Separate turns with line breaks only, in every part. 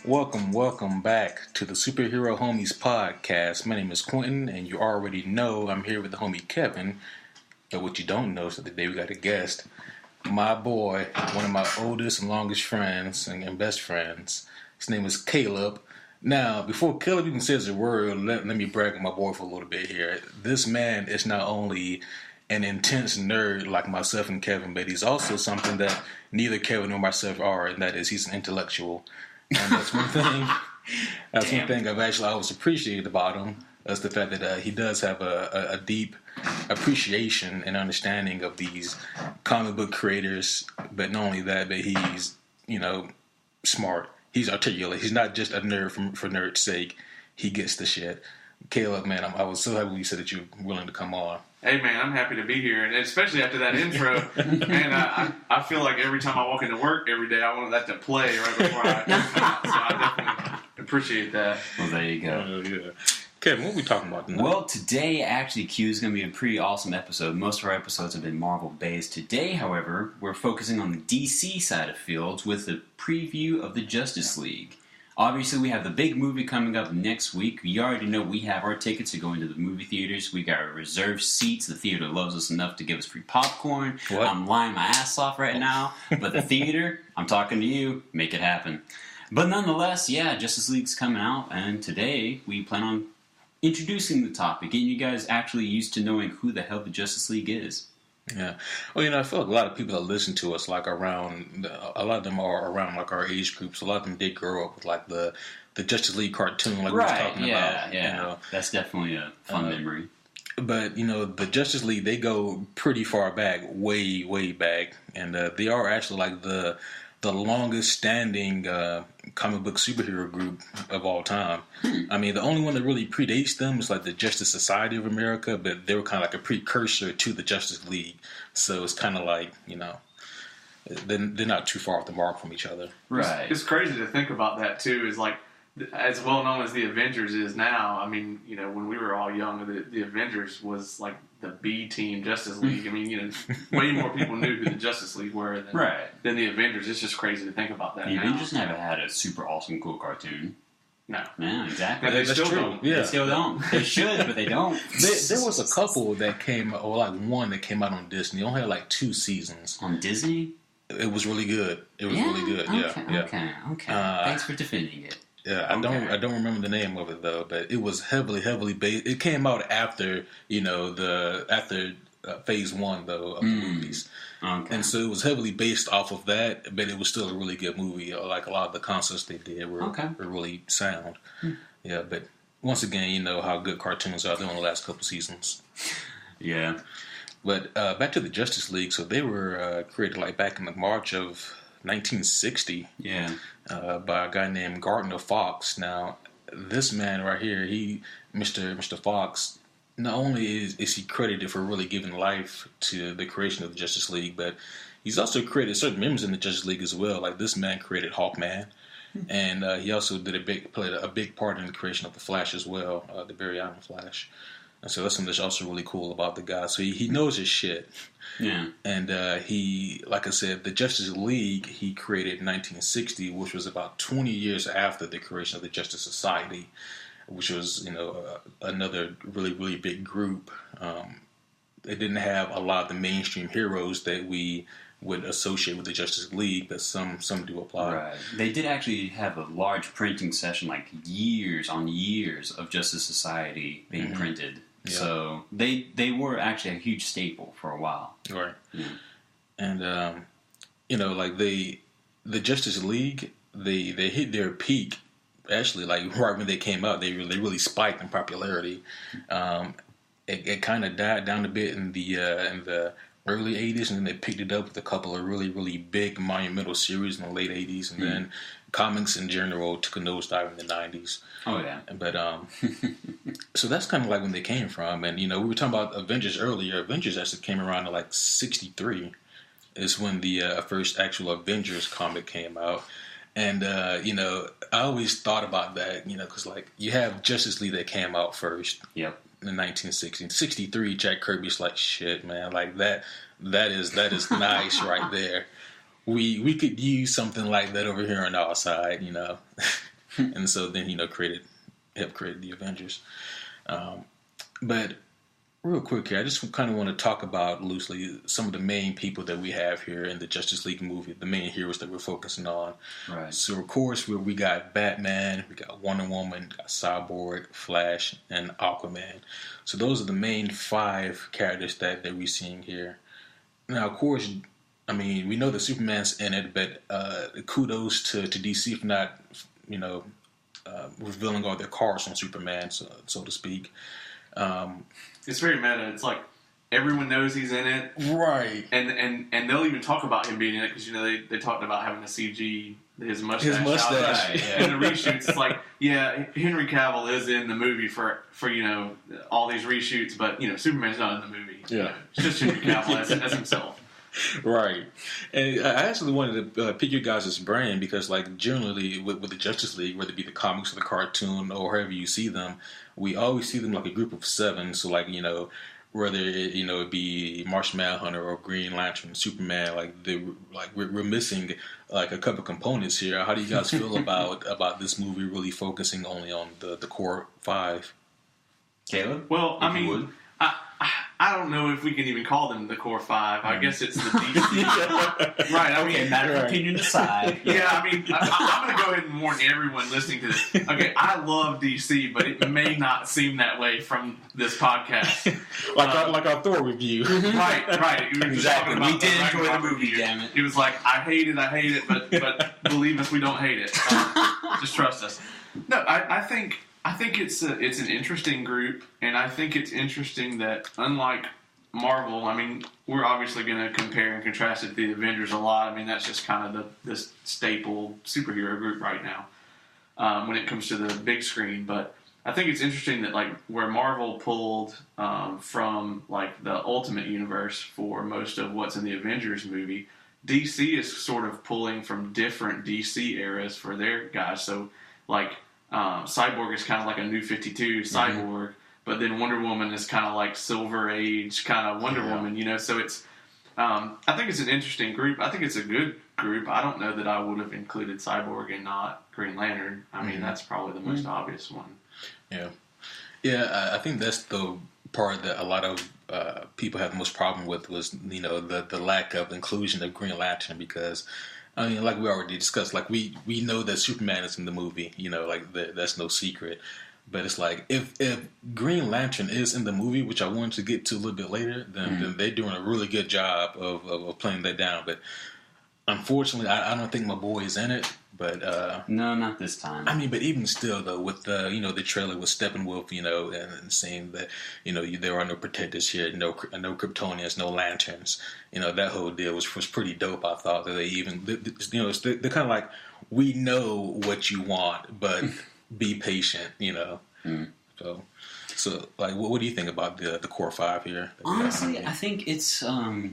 Welcome back to the Superhero Homies podcast. My name is Quentin, and you already know I'm here with the homie Kevin. But what you don't know is that today we got a guest, my boy, one of my oldest and longest friends and best friends. His name is Caleb. Now, before Caleb even says a word, let me brag on my boy for a little bit here. This man is not only an intense nerd like myself and Kevin, but he's also something that neither Kevin nor myself are, and that is he's an intellectual. And that's one thing. One thing I've actually always appreciated about him. Is the fact that he does have a deep appreciation and understanding of these comic book creators. But not only that, but he's smart. He's articulate. He's not just a nerd for nerd's sake. He gets the shit. Caleb, man, I was so happy you said that you're willing to come on.
Hey, man, I'm happy to be here, and especially after that intro. Man, I feel like every time I walk into work every day, I wanted that to play right before I come out, so I definitely appreciate that.
Well, there you go.
Yeah. Kevin, what are we talking about tonight?
Well, today, actually, Q is going to be a pretty awesome episode. Most of our episodes have been Marvel-based. Today, however, we're focusing on the DC side of fields with a preview of the Justice League. Obviously, we have the big movie coming up next week. You already know we have our tickets to go into the movie theaters. We got our reserved seats. The theater loves us enough to give us free popcorn.
What?
I'm lying my ass off right now. But the theater, I'm talking to you, make it happen. But nonetheless, yeah, Justice League's coming out. And today, we plan on introducing the topic, getting you guys actually used to knowing who the hell the Justice League is.
Yeah. Well, I feel like a lot of people that listen to us, like around, a lot of them are around like our age groups. A lot of them did grow up with like the Justice League cartoon, like we were talking about.
Yeah, that's definitely a fun memory.
But, the Justice League, they go pretty far back, way, way back. And they are actually like the longest standing comic book superhero group of all time. I mean, the only one that really predates them is like the Justice Society of America, but they were kind of like a precursor to the Justice League. So it's kind of like, they're not too far off the mark from each other.
Right.
It's crazy to think about that, too, is like, as well known as the Avengers is now, I mean, when we were all young, the Avengers was like the B team Justice League. I mean, way more people knew who the Justice League were than the Avengers. It's just crazy to think about that.
The
now.
Avengers never had a super awesome cool cartoon.
No.
Yeah, exactly.
They still don't.
Yeah.
They still don't. They should, but they don't.
There was a couple that came, or like one that came out on Disney. It only had like 2 seasons.
On Disney?
It was really good. It was really good.
Okay. Thanks for defending it.
Yeah, I don't remember the name of it though, but it was heavily based. It came out after phase 1 though of the movies, and so it was heavily based off of that. But it was still a really good movie. Like a lot of the concepts they did were really sound. Yeah, but once again, you know how good cartoons are. They're on the last couple seasons.
Yeah,
but back to the Justice League. So they were created like back in the March of 1960.
Yeah.
By a guy named Gardner Fox. Now, this man right here, Mr. Fox, not only is he credited for really giving life to the creation of the Justice League, but he's also created certain members in the Justice League as well. Like this man created Hawkman, and he also played a big part in the creation of the Flash as well, the Barry Allen Flash. And so that's something that's also really cool about the guy. So he knows his shit.
Yeah.
And he, like I said, the Justice League he created in 1960, which was about 20 years after the creation of the Justice Society, which was, another really, really big group. It didn't have a lot of the mainstream heroes that we would associate with the Justice League, but some do apply.
Right. They did actually have a large printing session, like years on years of Justice Society being printed. Yeah. So they were actually a huge staple for a while.
Right.
Yeah.
And, like the Justice League, they hit their peak, actually, like right when they came out. They really spiked in popularity. It kind of died down a bit in the early 80s, and then they picked it up with a couple of really, really big monumental series in the late 80s, and then comics in general took a nosedive in the 90s.
Oh, yeah.
But, so that's kind of like when they came from. And, we were talking about Avengers earlier. Avengers actually came around in like 63 is when the first actual Avengers comic came out. And, I always thought about that, because, like, you have Justice League that came out first.
Yep.
In 1960. 63, Jack Kirby's like, shit, man, like that is nice right there. We could use something like that over here on our side, and so then helped create the Avengers. But real quick here, I just kind of want to talk about loosely some of the main people that we have here in the Justice League movie, the main heroes that we're focusing on.
Right.
So, of course, we got Batman, we got Wonder Woman, we got Cyborg, Flash, and Aquaman. So those are the main 5 characters that we're seeing here. Now, of course, I mean, we know that Superman's in it, but kudos to DC for not, revealing all their cards on Superman, so to speak.
It's very meta. It's like everyone knows he's in it,
right?
And they'll even talk about him being in it because they talked about having a CG his mustache.
Yeah.
In the reshoots. It's like, yeah, Henry Cavill is in the movie for all these reshoots, but Superman's not in the movie.
Yeah,
it's just Henry Cavill as himself.
Right, and I actually wanted to pick your guys' brain because, like, generally with the Justice League, whether it be the comics or the cartoon or however you see them, we always see them like a group of 7. So, like, whether it be Martian Manhunter or Green Lantern, Superman, we're missing like a couple components here. How do you guys feel about this movie really focusing only on the core 5?
Caleb?
Well, I mean, I don't know if we can even call them the core 5. I guess it's the DC. Right. I mean,
matter of opinion aside.
Yeah, I mean, I'm going to go ahead and warn everyone listening to this. Okay, I love DC, but it may not seem that way from this podcast.
like our Thor review.
Right.
Exactly. We did enjoy the movie, damn it.
It was like, I hate it, but believe us, we don't hate it. Just trust us. No, I think it's an interesting group, and I think it's interesting that unlike Marvel, I mean, we're obviously going to compare and contrast it to the Avengers a lot. I mean, that's just kind of this staple superhero group right now when it comes to the big screen. But I think it's interesting that, like, where Marvel pulled from, like, the Ultimate Universe for most of what's in the Avengers movie, DC is sort of pulling from different DC eras for their guys. So, like, Cyborg is kind of like a New 52 Cyborg, but then Wonder Woman is kind of like Silver Age kind of Wonder Woman, So it's, I think it's an interesting group. I think it's a good group. I don't know that I would have included Cyborg and not Green Lantern. I mean, that's probably the most obvious one.
Yeah. I think that's the part that a lot of people have the most problem with was, the lack of inclusion of Green Lantern because. I mean, like we already discussed, like we know that Superman is in the movie, that's no secret. But it's like if Green Lantern is in the movie, which I wanted to get to a little bit later, then they're doing a really good job of playing that down. But unfortunately, I don't think my boy is in it. But
no, not this time.
I mean, but even still, though, with the trailer with Steppenwolf, and saying that there are no protectors here, no Kryptonians, no lanterns, that whole deal was pretty dope. I thought that they even they're kind of like, we know what you want, but be patient, So like, what do you think about the core 5 here?
Honestly, I think it's I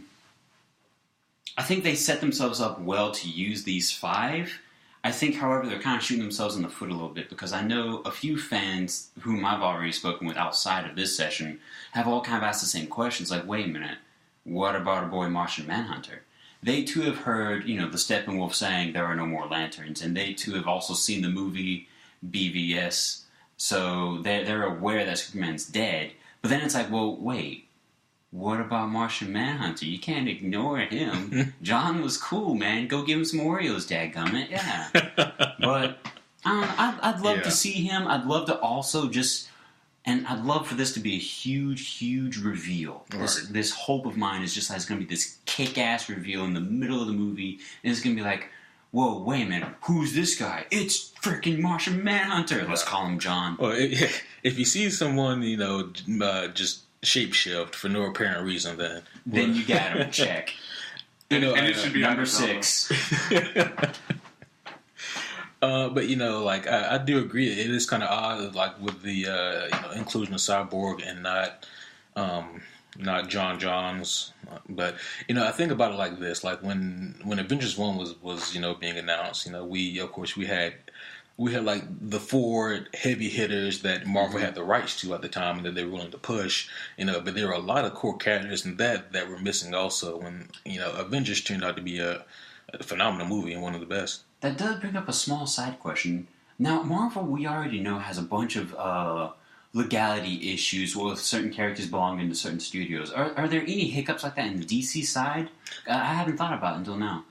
think they set themselves up well to use these 5. I think, however, they're kind of shooting themselves in the foot a little bit because I know a few fans whom I've already spoken with outside of this session have all kind of asked the same questions. Like, wait a minute, what about our boy Martian Manhunter? They too have heard, the Steppenwolf saying there are no more lanterns, and they too have also seen the movie BVS, so they're aware that Superman's dead. But then it's like, well, wait. What about Martian Manhunter? You can't ignore him. John was cool, man. Go give him some Oreos, dadgummit. Yeah. But I'd love to see him. I'd love to also and I'd love for this to be a huge, huge reveal. This hope of mine is just that it's going to be this kick-ass reveal in the middle of the movie. And it's going to be like, whoa, wait a minute. Who's this guy? It's freaking Martian Manhunter. Let's call him John.
Well, if you see someone, just shapeshift for no apparent reason,
then you got him. Check.
And it should be
number 6.
But I do agree. It is kind of odd, like with the inclusion of Cyborg and not John Johns. But I think about it like this: like when Avengers 1 was being announced, we had like the 4 heavy hitters that Marvel had the rights to at the time and that they were willing to push, but there were a lot of core characters in that were missing also when, Avengers turned out to be a phenomenal movie and one of the best.
That does bring up a small side question. Now, Marvel, we already know, has a bunch of legality issues with certain characters belonging to certain studios. Are there any hiccups like that in the DC side? I haven't thought about it until now.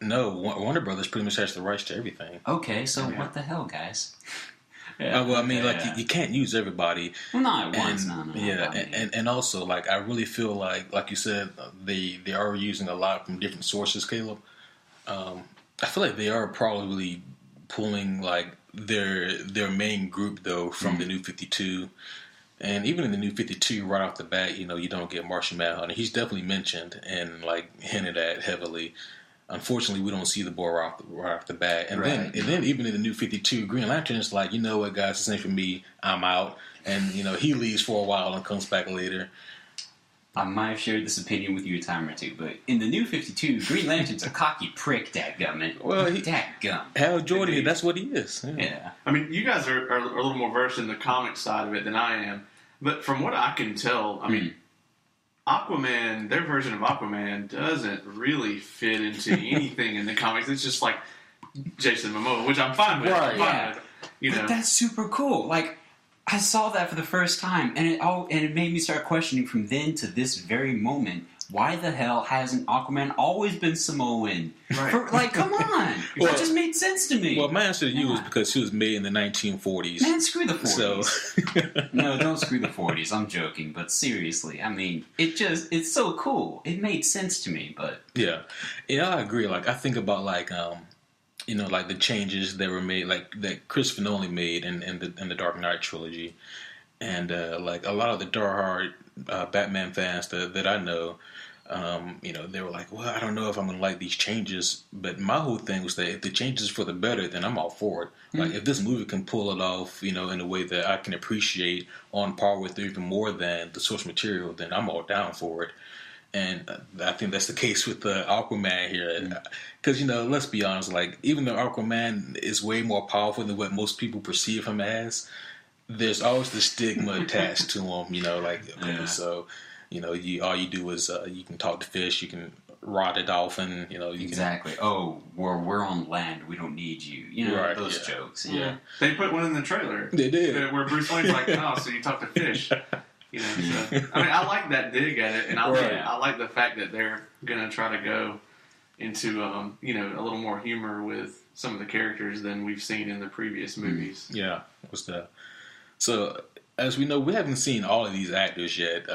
No, Warner Brothers pretty much has the rights to everything.
Okay, so what the hell, guys?
Well, I mean, you can't use everybody.
Well, not at once, no.
Yeah, and also, I really feel like you said, they are using a lot from different sources, Caleb. I feel like they are probably pulling, their main group, though, from the New 52. And even in the New 52, right off the bat, you don't get Martian Manhunter. He's definitely mentioned and, hinted at heavily. Unfortunately, we don't see the boy right off the bat. And then even in the New 52, Green Lantern is like, you know what, guys, this ain't for me. I'm out. And, he leaves for a while and comes back later.
I might have shared this opinion with you a time or two, but in the New 52, Green Lantern's a cocky prick, dadgummit.
Well,
dadgum.
Hal Jordan, that's what he is.
Yeah.
I mean, you guys are a little more versed in the comic side of it than I am. But from what I can tell, I mean, Aquaman, their version of Aquaman doesn't really fit into anything in the comics. It's just like Jason Momoa, which I'm fine with.
Right.
But that's super cool. I saw that for the first time, and it made me start questioning from then to this very moment. Why the hell hasn't Aquaman always been Samoan?
Right.
Come on. That just made sense to me.
Well, my answer to you is because she was made in the 1940s.
Man, screw the 40s.
So.
No, don't screw the 40s. I'm joking, but seriously, I mean, it's so cool. It made sense to me, but...
Yeah, I agree. I think about, the changes that were made, that Christopher Nolan made in the Dark Knight trilogy. And, a lot of the diehard Batman fans that I know, they were like, well, I don't know if I'm going to like these changes. But my whole thing was that if the changes for the better, then I'm all for it. If this movie can pull it off, in a way that I can appreciate on par with or even more than the source material, then I'm all down for it. And I think that's the case with Aquaman here. Because, let's be honest, even though Aquaman is way more powerful than what most people perceive him as, there's always the stigma attached to him, so, all you do is you can talk to fish, you can ride a dolphin,
Exactly. Oh, we're on land, we don't need you. Those jokes.
Yeah. They put one in the trailer.
They did.
Where Bruce Wayne's like, oh, so you talk to fish. So, I like that dig at it, and I like the fact that they're gonna try to go into a little more humor with some of the characters than we've seen in the previous movies.
Yeah, so as we know, we haven't seen all of these actors yet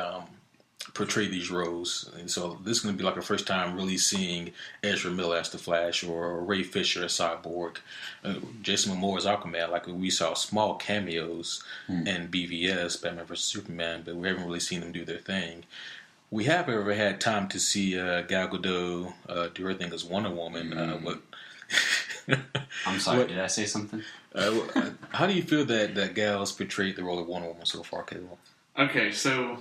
portray these roles, and so this is going to be a first time really seeing Ezra Miller as the Flash or Ray Fisher as Cyborg, Jason Momoa as Aquaman. We saw small cameos in BVS, Batman vs Superman, but we haven't really seen them do their thing. We have, however, had time to see Gal Gadot do her thing as Wonder Woman.
I'm sorry, did I say something?
How do you feel that Gal's portrayed the role of Wonder Woman so far, Caleb?
Okay, so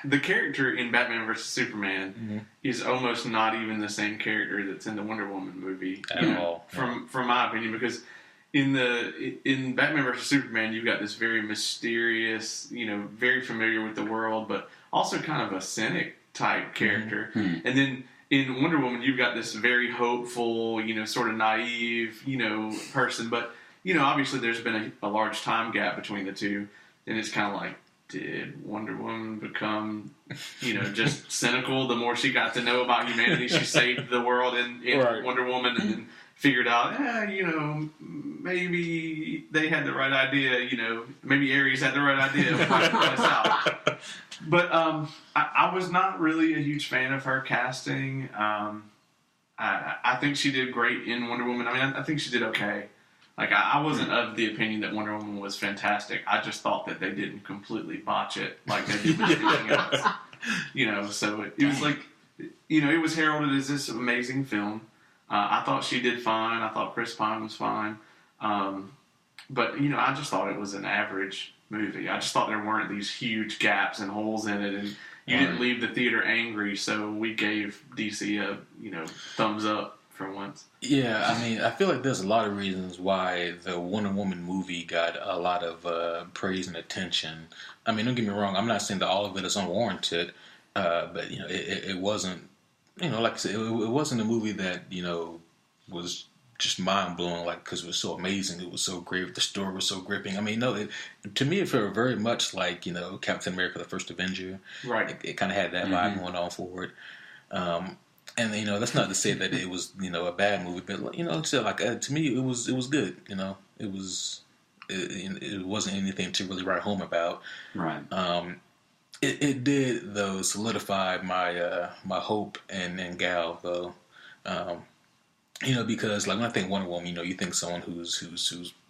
the character in Batman vs Superman is almost not even the same character that's in the Wonder Woman movie
at all.
From my opinion, because in Batman vs Superman, you've got this very mysterious, very familiar with the world, but also kind of a cynic type character, and then in Wonder Woman, you've got this very hopeful, sort of naive, person. But, obviously there's been a large time gap between the two. And it's kind of like, did Wonder Woman become, just cynical the more she got to know about humanity? She saved the world in Wonder Woman and then figured out, maybe they had the right idea, maybe Ares had the right idea of how to put us out. But I was not really a huge fan of her casting. I think she did great in Wonder Woman. I mean, I think she did okay. I wasn't of the opinion that Wonder Woman was fantastic. I just thought that they didn't completely botch it like they did with everything else. So it was it was heralded as this amazing film. I thought she did fine. I thought Chris Pine was fine. But, I just thought it was an average movie. I just thought there weren't these huge gaps and holes in it, and you didn't leave the theater angry, so we gave DC a, thumbs up for once.
Yeah, I mean, I feel like there's a lot of reasons why the Wonder Woman movie got a lot of praise and attention. I mean, don't get me wrong, I'm not saying that all of it is unwarranted, but, it wasn't, like I said, it wasn't a movie that, was just mind blowing, like, because it was so amazing, it was so great, the story was so gripping. I mean, no, to me it felt very much like, you know, Captain America: The First Avenger.
Right.
It kind of had that vibe going on for it. And you know, that's not to say that it was, you know, a bad movie, but you know, so like to me, it was good. You know, it wasn't anything to really write home about.
Right.
It did though solidify my my hope in Gal though. You know, because like when I think Wonder Woman, you know, you think someone who's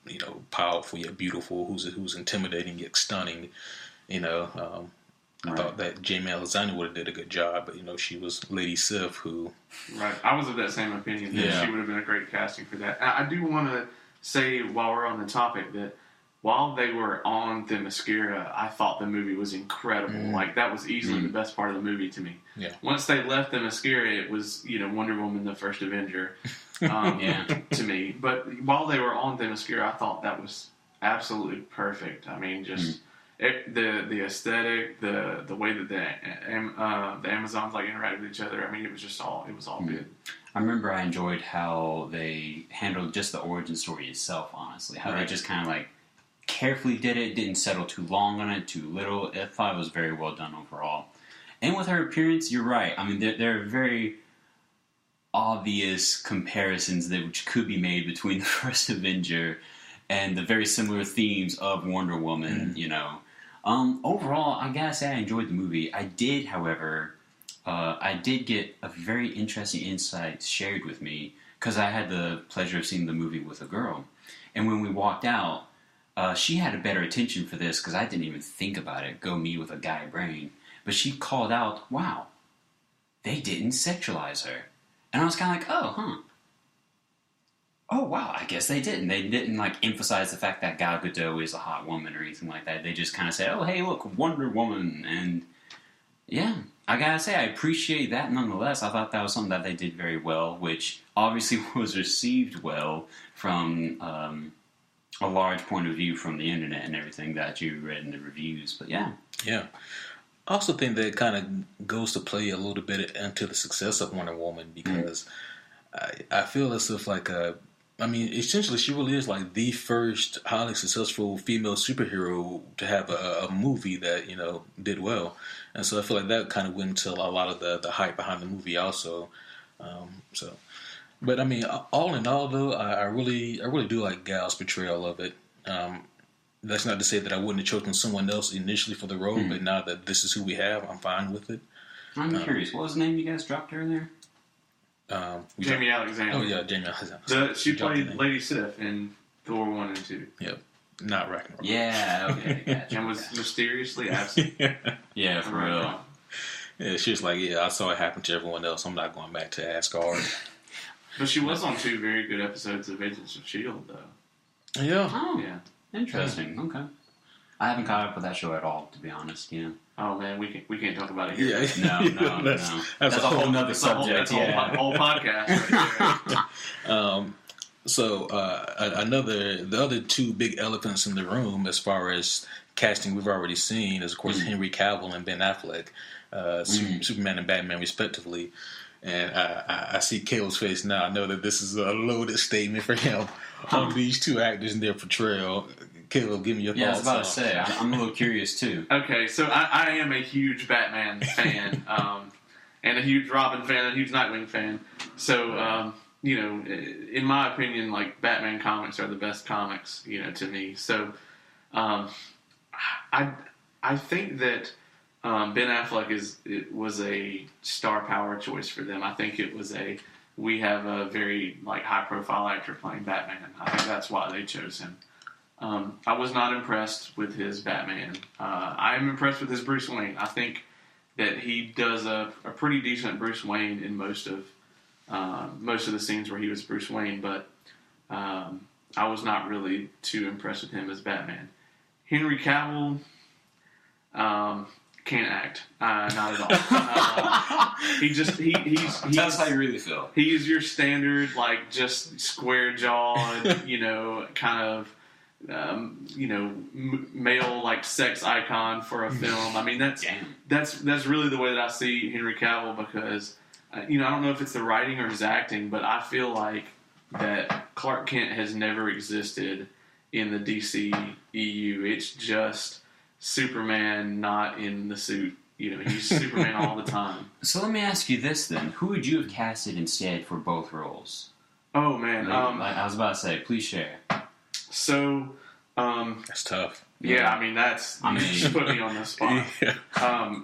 you know, powerful yet beautiful, who's intimidating yet stunning. You know, I thought that Jamie Alexander would have did a good job, but you know, she was Lady Sif, who.
Right, I was of that same opinion. That she would have been a great casting for that. I do want to say, while we're on the topic, that while they were on Themyscira, I thought the movie was incredible. Like, that was easily the best part of the movie to me.
Yeah.
Once they left Themyscira, it was, you know, Wonder Woman: The First Avenger to me. But while they were on Themyscira, I thought that was absolutely perfect. I mean, just the aesthetic, the way that the Amazons like interacted with each other. I mean, it was all good.
I remember I enjoyed how they handled just the origin story itself. Honestly, how they just kind of like carefully did it, didn't settle too long on it, too little. I thought it was very well done overall. And with her appearance, you're right. I mean, there are very obvious comparisons which could be made between the first Avenger and the very similar themes of Wonder Woman, you know. Overall, I gotta say I enjoyed the movie. I did, however, I did get a very interesting insight shared with me because I had the pleasure of seeing the movie with a girl. And when we walked out, she had a better attention for this because I didn't even think about it. Go me with a guy brain. But she called out, wow, they didn't sexualize her. And I was kind of like, oh, wow, I guess they didn't. They didn't, like, emphasize the fact that Gal Gadot is a hot woman or anything like that. They just kind of said, oh, hey, look, Wonder Woman. And, yeah, I gotta say, I appreciate that nonetheless. I thought that was something that they did very well, which obviously was received well from a large point of view from the internet and everything that you read in the reviews. But, yeah. Yeah.
I also think that it kind of goes to play a little bit into the success of Wonder Woman because I feel as if, like, I mean, essentially she really is like the first highly successful female superhero to have a movie that, you know, did well. And so I feel like that kind of went into a lot of the hype behind the movie also. But I mean, all in all though, I really do like Gal's portrayal of it. That's not to say that I wouldn't have chosen someone else initially for the role, but now that this is who we have, I'm fine with it.
I'm curious, what was the name you guys dropped earlier?
Jamie Alexander.
Oh yeah, Jamie Alexander.
She played Lady Sif in Thor 1 and 2.
Yep. Not Ragnarok.
Yeah, okay, gotcha.
And was mysteriously absent.
Yeah, for real.
Yeah, she was like, yeah, I saw it happen to everyone else. I'm not going back to Asgard.
But she was on 2 very good episodes of Agents of S.H.I.E.L.D., though.
Yeah.
Oh,
yeah.
Interesting. Okay. I haven't caught up with that show at all, to be honest. Yeah.
Oh man, we can't talk about it here.
Yeah. No. That's a whole nother subject.
That's a whole podcast. Right there.
So the other 2 big elephants in the room, as far as casting, we've already seen, is of course Henry Cavill and Ben Affleck, Superman and Batman, respectively. And I see Caleb's face now. I know that this is a loaded statement for him on these 2 actors and their portrayal. Caleb, give me your thoughts.
Yeah, I was about to say, I'm a little curious too.
Okay, so I am a huge Batman fan, and a huge Robin fan, and a huge Nightwing fan. So, you know, in my opinion, like, Batman comics are the best comics, you know, to me. So, I think that Ben Affleck was a star power choice for them. I think it was we have a very, like, high profile actor playing Batman. I think that's why they chose him. I was not impressed with his Batman. I am impressed with his Bruce Wayne. I think that he does a pretty decent Bruce Wayne in most of the scenes where he was Bruce Wayne, but I was not really too impressed with him as Batman. Henry Cavill can't act, not at all. He's
That's how you really feel.
He's your standard, like, just square jawed, you know, kind of. Male, like, sex icon for a film. I mean, that's really the way that I see Henry Cavill because, I don't know if it's the writing or his acting, but I feel like that Clark Kent has never existed in the DC EU. It's just Superman not in the suit. He's Superman all the time.
So let me ask you this then: who would you have casted instead for both roles?
Oh man,
I was about to say, please share.
So,
that's tough.
Yeah, I mean you just put me on the spot.
Yeah.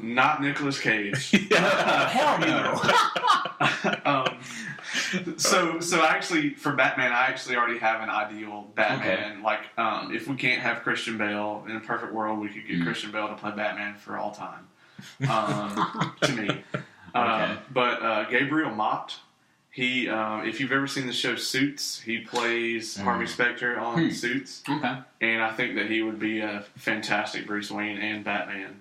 Not Nicolas Cage.
Hell no.
So actually, for Batman, I actually already have an ideal Batman.
Okay.
Like, if we can't have Christian Bale in a perfect world, we could get Christian Bale to play Batman for all time. To me, but Gabriel Mott. He, if you've ever seen the show Suits, he plays Harvey Specter on Suits.
Okay.
And I think that he would be a fantastic Bruce Wayne and Batman.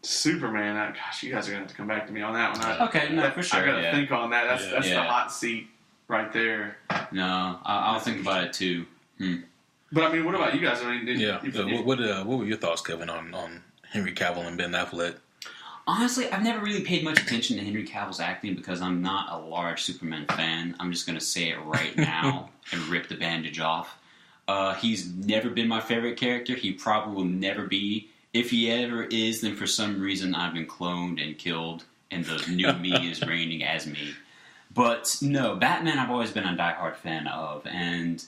Superman, gosh, you guys are going to have to come back to me on that one.
For sure.
I got to think on that. That's the hot seat right there.
No, I'll think about it too.
But I mean, what about you guys? I mean,
what were your thoughts, Kevin, on Henry Cavill and Ben Affleck?
Honestly, I've never really paid much attention to Henry Cavill's acting because I'm not a large Superman fan. I'm just going to say it right now and rip the bandage off. He's never been my favorite character. He probably will never be. If he ever is, then for some reason I've been cloned and killed and the new me is reigning as me. But no, Batman I've always been a diehard fan of. And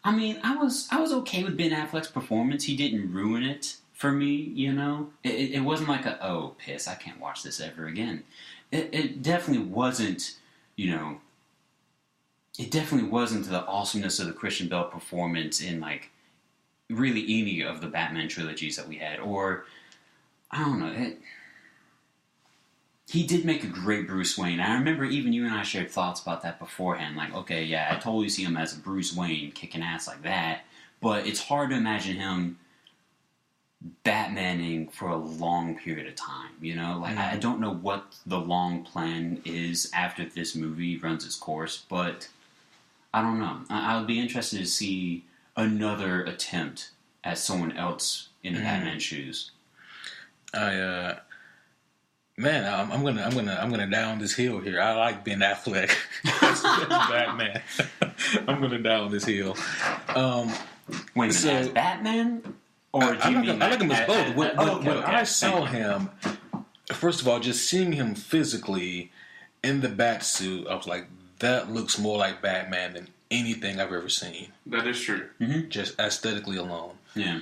I mean, I was okay with Ben Affleck's performance. He didn't ruin it for me, It wasn't like piss, I can't watch this ever again. It definitely wasn't, it definitely wasn't the awesomeness of the Christian Bale performance in, like, really any of the Batman trilogies that we had. Or, I don't know, he did make a great Bruce Wayne. I remember even you and I shared thoughts about that beforehand. Like, okay, yeah, I totally see him as a Bruce Wayne kicking ass like that. But it's hard to imagine him Batmaning for a long period of time, I don't know what the long plan is after this movie runs its course, but I don't know. I would be interested to see another attempt at someone else in the Batman shoes.
I'm gonna down this hill here. I like Ben Affleck as Batman. I'm gonna down this hill.
Wait a minute, as Batman? Or do you mean
I like him as both. When I saw him, first of all, just seeing him physically in the bat suit, I was like, that looks more like Batman than anything I've ever seen.
That is true.
Mm-hmm.
Just aesthetically alone.
Yeah.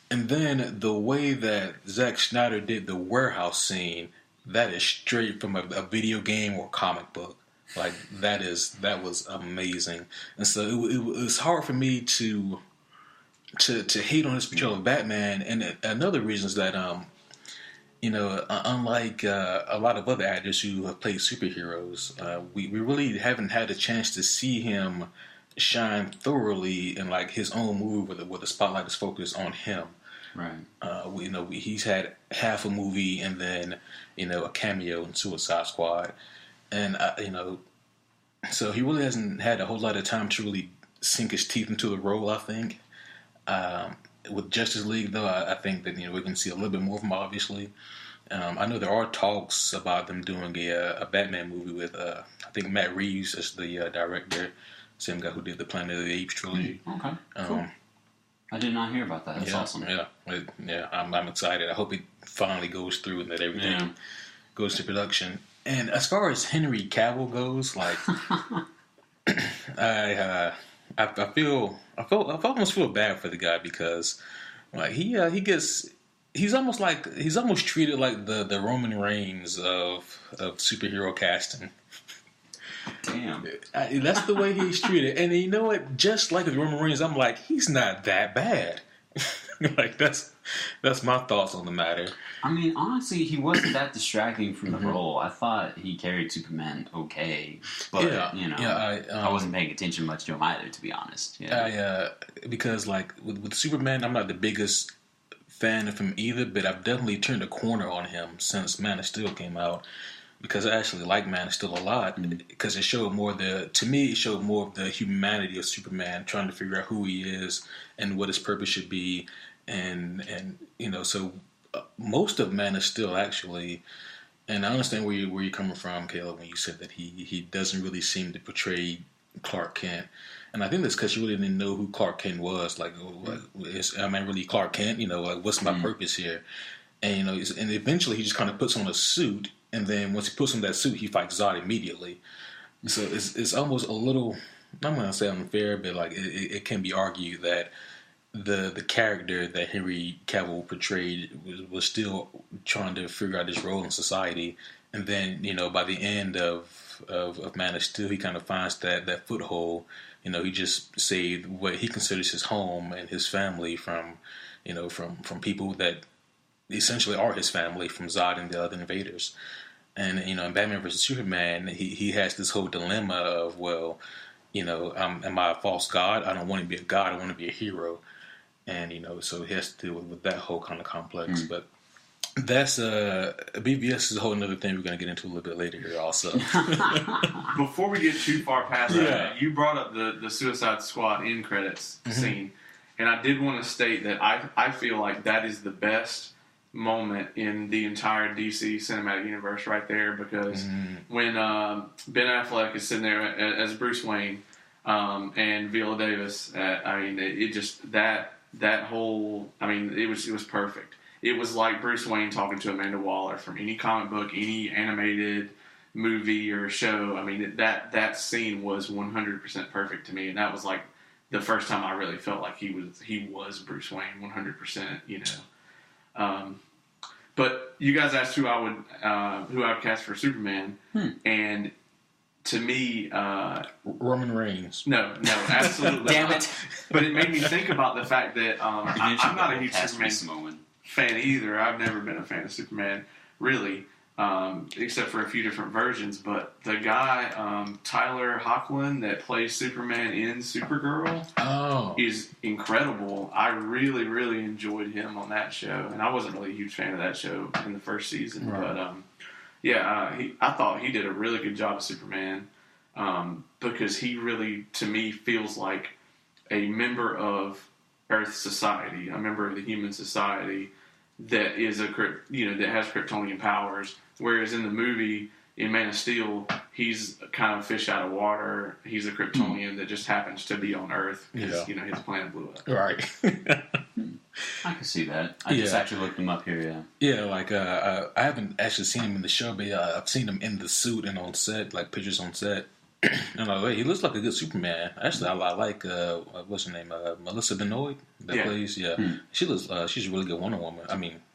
And then the way that Zack Snyder did the warehouse scene, that is straight from a video game or comic book. Like, that was amazing. And so it was hard for me to hate on his portrayal of Batman, and another reason is that unlike a lot of other actors who have played superheroes, we really haven't had a chance to see him shine thoroughly in like his own movie where the spotlight is focused on him.
Right.
He's had half a movie and then a cameo in Suicide Squad, and so he really hasn't had a whole lot of time to really sink his teeth into the role, I think. With Justice League, though, I think that we're going to see a little bit more of him. Obviously, I know there are talks about them doing a Batman movie with I think Matt Reeves as the director, same guy who did the Planet of the Apes trilogy.
Okay, cool. I did not hear about that. That's awesome.
Yeah. I'm excited. I hope it finally goes through and that everything goes to production. And as far as Henry Cavill goes, like I almost feel bad for the guy because like he's almost treated like the Roman Reigns of superhero casting.
Damn.
That's the way he's treated. And you know what? Just like with Roman Reigns, I'm like, he's not that bad. Like, that's my thoughts on the matter.
I mean, honestly, he wasn't that distracting from the role. I thought he carried Superman okay. But, I wasn't paying attention much to him either, to be honest. Yeah.
Because, like, with Superman, I'm not the biggest fan of him either, but I've definitely turned a corner on him since Man of Steel came out. Because I actually like Man of Steel a lot, because it showed more of the humanity of Superman, trying to figure out who he is and what his purpose should be, and so most of Man of Steel actually, and I understand where you're coming from, Caleb, when you said that he doesn't really seem to portray Clark Kent. And I think that's because she really didn't know who Clark Kent was. Like, am I really Clark Kent? Like, what's my purpose here? And and eventually he just kind of puts on a suit, and then once he puts on that suit, he fights Zod immediately. So it's almost a little, I'm gonna say unfair, but like it can be argued that the character that Henry Cavill portrayed was still trying to figure out his role in society, and then by the end of Man of Steel, he kind of finds that foothold. He just saved what he considers his home and his family from people that essentially are his family, from Zod and the other invaders. And in Batman vs Superman, he has this whole dilemma of, well, am I a false god? I don't want to be a god. I want to be a hero. And so he has to deal with that whole kind of complex. But that's BVS is a whole other thing we're going to get into a little bit later here also.
Before we get too far past that, you brought up the Suicide Squad end credits scene, and I did want to state that I feel like that is the best moment in the entire DC cinematic universe right there, because when Ben Affleck is sitting there as Bruce Wayne and Viola Davis, it just that whole, it was perfect. It was like Bruce Wayne talking to Amanda Waller from any comic book, any animated movie or show. That scene was 100% perfect to me, and that was like the first time I really felt like he was Bruce Wayne 100%. But you guys asked who I would cast for Superman, and to me,
Roman Reigns.
No, absolutely.
Damn
not.
it!
But it made me think about the fact that I'm not a huge Superman fan either. I've never been a fan of Superman, really, except for a few different versions. But the guy, Tyler Hoechlin, that plays Superman in Supergirl, is incredible. I really, really enjoyed him on that show. And I wasn't really a huge fan of that show in the first season. Right. But, I thought he did a really good job of Superman, because he really, to me, feels like a member of Earth society, a member of the human society that is that has Kryptonian powers. Whereas in the movie, in Man of Steel, he's kind of fish out of water. He's a Kryptonian that just happens to be on Earth because his planet blew up.
Right.
I can see that. I just actually looked him up here.
Yeah, like I haven't actually seen him in the show, but I've seen him in the suit and on set, like pictures on set. And he looks like a good Superman. Actually, I like what's her name, Melissa Benoist that plays. Yeah, she looks. She's a really good Wonder Woman.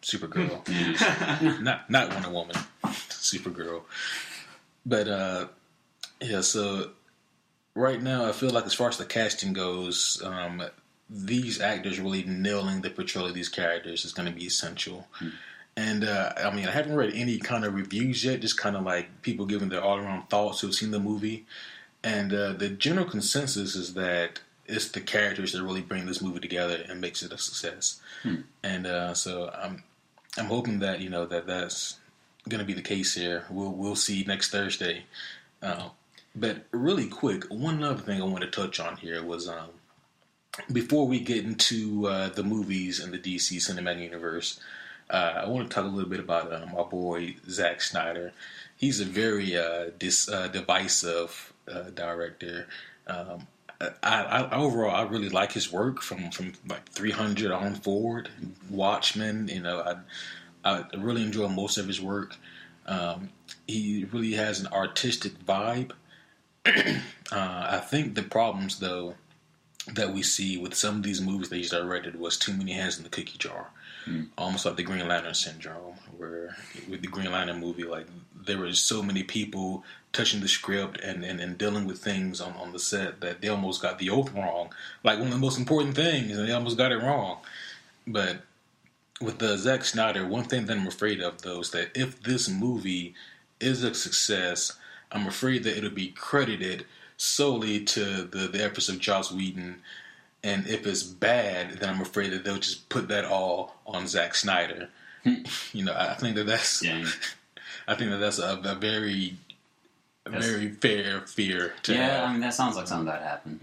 Supergirl. not Wonder Woman, Supergirl. But so right now I feel like as far as the casting goes, these actors really nailing the portrayal of these characters is going to be essential. And, I haven't read any kind of reviews yet, just kind of like people giving their all-around thoughts who've seen the movie. And the general consensus is that it's the characters that really bring this movie together and makes it a success. And so I'm hoping that, that's going to be the case here. We'll see next Thursday. But really quick, one other thing I want to touch on here was before we get into the movies and the DC Cinematic Universe, I want to talk a little bit about my boy Zack Snyder. He's a very divisive director. Overall, I really like his work from like 300 on forward. Watchmen, I really enjoy most of his work. He really has an artistic vibe. I think the problems, though, that we see with some of these movies that he's directed was too many hands in the cookie jar. Almost like the Green Lantern syndrome, where with the Green Lantern movie, like there were so many people touching the script and dealing with things on the set that they almost got the oath wrong. Like one of the most important things, and they almost got it wrong. But with the Zack Snyder, one thing that I'm afraid of, though, is that if this movie is a success, I'm afraid that it'll be credited solely to the efforts of Joss Whedon. And if it's bad, then I'm afraid that they'll just put that all on Zack Snyder. I think that's a very fair fear to have.
that sounds like something that happened.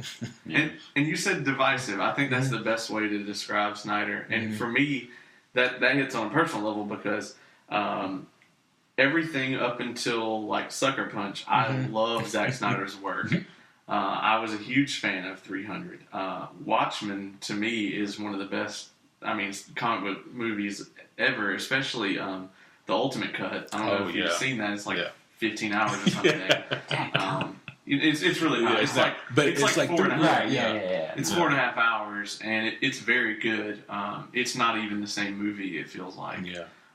And you said divisive. I think that's the best way to describe Snyder. And for me, that hits on a personal level because everything up until like Sucker Punch, I love Zack Snyder's work. I was a huge fan of 300. Watchmen, to me, is one of the best, comic book movies ever, especially the Ultimate Cut. I don't know if you've seen that. It's like 15 hours or something. It's really not. It's like 4.5. It's 4.5 hours, and it's very good. It's not even the same movie, it feels like.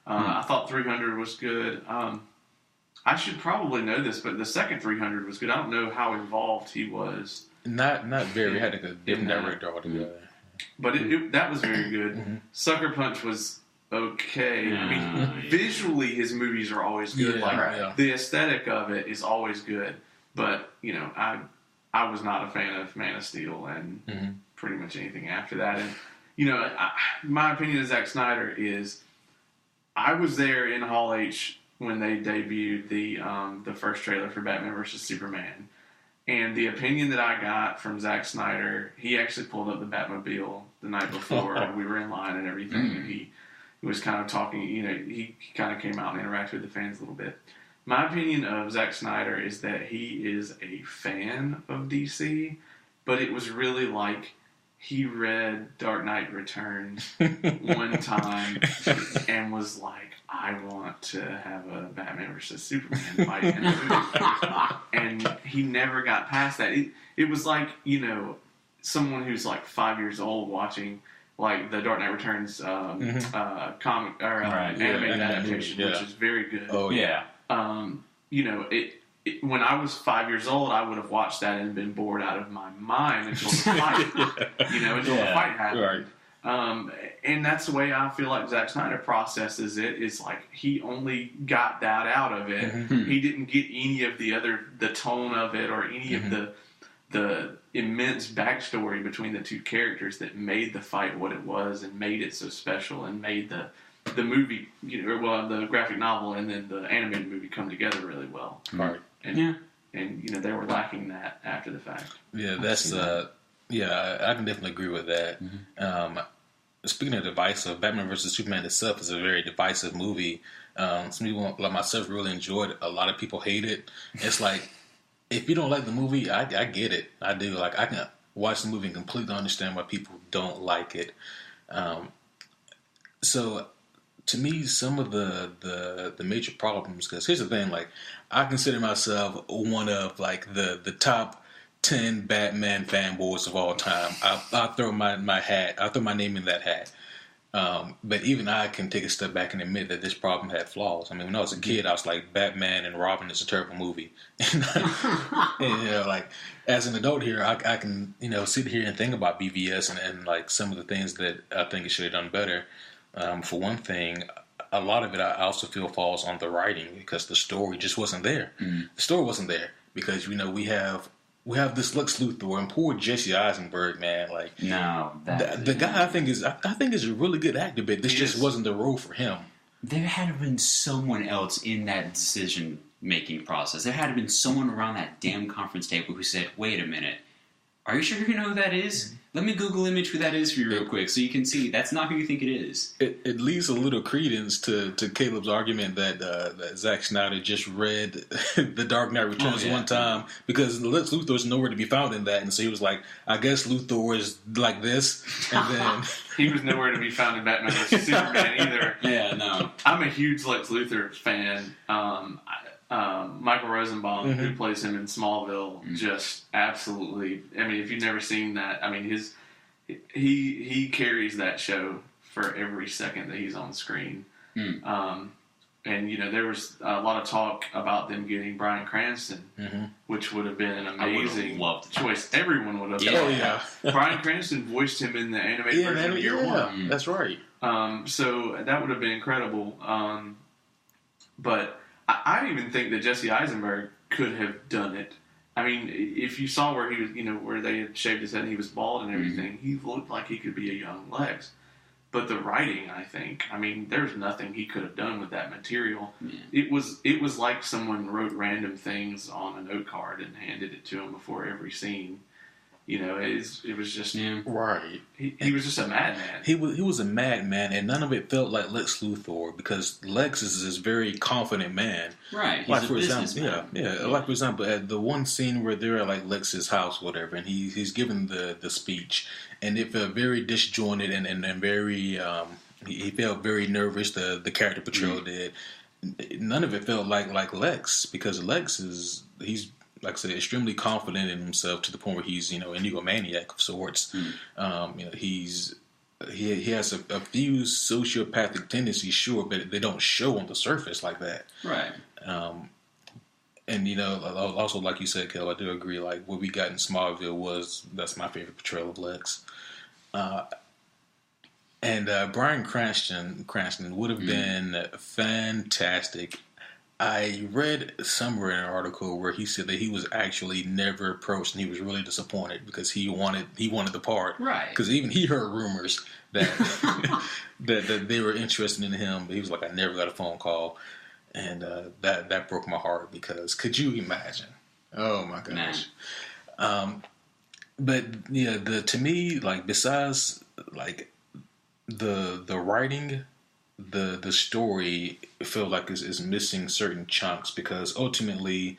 I thought 300 was good. I should probably know this, but the second 300 was good. I don't know how involved he was.
Not very. We had a different director altogether.
But that was very good. Sucker Punch was okay. Visually, his movies are always good. The aesthetic of it is always good. But, I was not a fan of Man of Steel and pretty much anything after that. And, my opinion of Zack Snyder is I was there in Hall H when they debuted the first trailer for Batman vs. Superman. And the opinion that I got from Zack Snyder, he actually pulled up the Batmobile the night before. We were in line and everything, and he was kind of talking, he kind of came out and interacted with the fans a little bit. My opinion of Zack Snyder is that he is a fan of DC, but it was really like he read Dark Knight Returns one time and was like, I want to have a Batman versus Superman fight in a movie. And he never got past that. It was like, someone who's like 5 years old watching like the Dark Knight Returns comic or animated adaptation, which is very good.
Oh yeah.
When I was 5 years old, I would have watched that and been bored out of my mind until the fight. Until the fight happened. Right. And that's the way I feel like Zack Snyder processes it. Is like he only got that out of it. He didn't get any of the tone of it, or any of the immense backstory between the two characters that made the fight what it was and made it so special and made the movie, the graphic novel and then the animated movie come together really well.
Right.
And they were lacking that after the fact.
Yeah, that's I can definitely agree with that. Speaking of divisive, Batman vs. Superman itself is a very divisive movie. Some people like myself really enjoyed it. A lot of people hate it. It's like, if you don't like the movie, I get it. I do. Like, I can watch the movie and completely understand why people don't like it. So, to me, some of the major problems, because here's the thing, like, I consider myself one of, like, the top 10 Batman fanboys of all time. I'll throw my name in that hat. But even I can take a step back and admit that this problem had flaws. I mean, when I was a kid, I was like, Batman and Robin is a terrible movie. And like, as an adult here, I can, sit here and think about BVS and like some of the things that I think it should have done better. For one thing, a lot of it I also feel falls on the writing, because the story just wasn't there. The story wasn't there because, we have this Lex Luthor and poor Jesse Eisenberg, man. Like, the guy I think is a really good actor, but this just wasn't the role for him.
There had been someone else in that decision making process. There had been someone around that damn conference table who said, "Wait a minute, are you sure you know who that is? Let me Google image who that is for you real quick, so you can see that's not who you think it is."
It leaves a little credence to Caleb's argument that Zack Snyder just read The Dark Knight Returns one time, because Lex Luthor is nowhere to be found in that, and so he was like, I guess Luthor is like this, and then
he was nowhere to be found in Batman vs. Superman either.
Yeah, no.
I'm a huge Lex Luthor fan. Michael Rosenbaum, who plays him in Smallville, just absolutely. I mean, if you've never seen that, I mean, he carries that show for every second that he's on screen. And there was a lot of talk about them getting Bryan Cranston, which would have been an amazing choice. Everyone would have.
Yeah.
Bryan Cranston voiced him in the animated version of Year One.
That's right.
So that would have been incredible. But I even think that Jesse Eisenberg could have done it. I mean, if you saw where he was, where they had shaved his head and he was bald and everything, he looked like he could be a young Lex. But the writing, I think, there's nothing he could have done with that material. Yeah. It was like someone wrote random things on a note card and handed it to him before every scene. it was just
right.
He was just a madman.
He was a madman, and none of it felt like Lex Luthor because Lex is this very confident man.
Right. He's
like
a
for example,
businessman.
yeah. Like for example, at the one scene where they're at like Lex's house, whatever, and he's giving the speech, and it felt very disjointed and very he felt very nervous. The character portrayal did. None of it felt like Lex because he's like I said, extremely confident in himself to the point where he's an egomaniac of sorts. He has a few sociopathic tendencies, sure, but they don't show on the surface like that.
Right.
And also like you said, Kel, I do agree. Like what we got in Smallville that's my favorite portrayal of Lex. And Bryan Cranston would have been fantastic. I read somewhere in an article where he said that he was actually never approached and he was really disappointed because he wanted the part.
Right.
Because even he heard rumors that that they were interested in him, but he was like, I never got a phone call. And that broke my heart because could you imagine? Oh my gosh. But yeah, to me, like besides like the writing, the story feel like is missing certain chunks because ultimately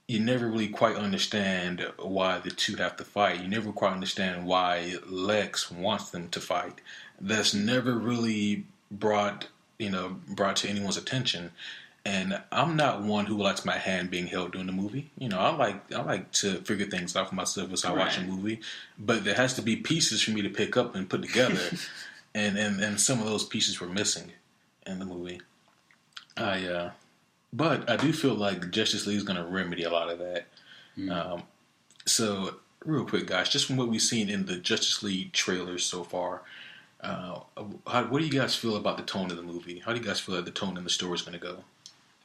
you never really quite understand why the two have to fight. You never quite understand why Lex wants them to fight. That's never really brought to anyone's attention. And I'm not one who likes my hand being held during the movie. I like to figure things out for myself as I watch a movie. But there has to be pieces for me to pick up and put together. And some of those pieces were missing in the movie. But I do feel like Justice League is going to remedy a lot of that. So, real quick, guys, just from what we've seen in the Justice League trailers so far, what do you guys feel about the tone of the movie? How do you guys feel like the tone in the story is going to go?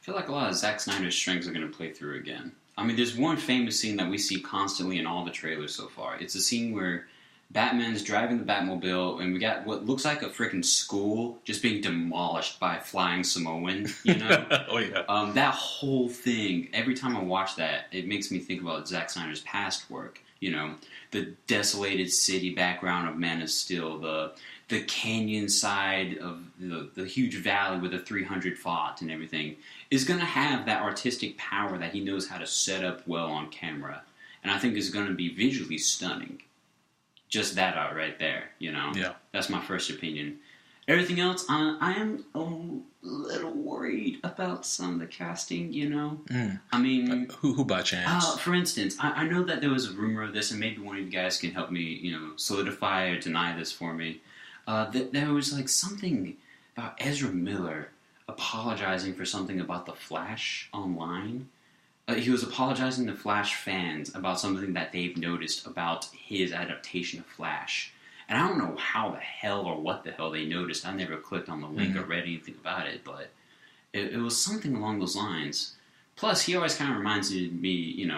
I feel like a lot of Zack Snyder's strengths are going to play through again. I mean, there's one famous scene that we see constantly in all the trailers so far. It's a scene where Batman's driving the Batmobile, and we got what looks like a freaking school just being demolished by a flying Samoan,
Oh, yeah.
That whole thing, every time I watch that, it makes me think about Zack Snyder's past work. The desolated city background of Man of Steel, the canyon side of the huge valley with the 300 fought and everything, is going to have that artistic power that he knows how to set up well on camera. And I think is going to be visually stunning. Just that out right there,
Yeah.
That's my first opinion. Everything else, I am a little worried about some of the casting, I mean...
Who by chance?
For instance, I know that there was a rumor of this, and maybe one of you guys can help me, solidify or deny this for me. There was, like, something about Ezra Miller apologizing for something about The Flash online. He was apologizing to Flash fans about something that they've noticed about his adaptation of Flash. And I don't know how the hell or what the hell they noticed. I never clicked on the link or read anything about it, but it was something along those lines. Plus, he always kind of reminds me,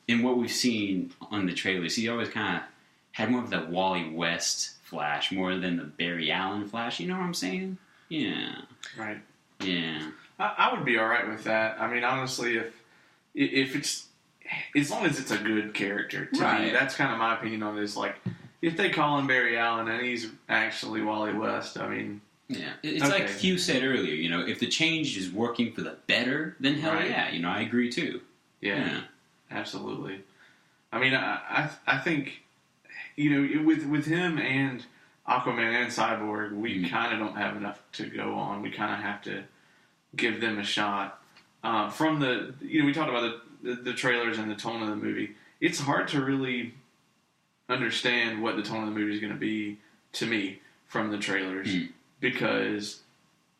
in what we've seen on the trailers, he always kind of had more of the Wally West Flash more than the Barry Allen Flash. You know what I'm saying? Yeah.
Right.
Yeah.
I would be all right with that. I mean, honestly, if it's, as long as it's a good character, to me, that's kind of my opinion on this. Like, if they call him Barry Allen and he's actually Wally West, I mean...
Yeah, it's like Hugh said earlier, if the change is working for the better, then hell yeah, I agree too.
Yeah, absolutely. I mean, I think, with him and Aquaman and Cyborg, we kind of don't have enough to go on. We kind of have to give them a shot. From the, we talked about the trailers and the tone of the movie. It's hard to really understand what the tone of the movie is going to be, to me, from the trailers. Because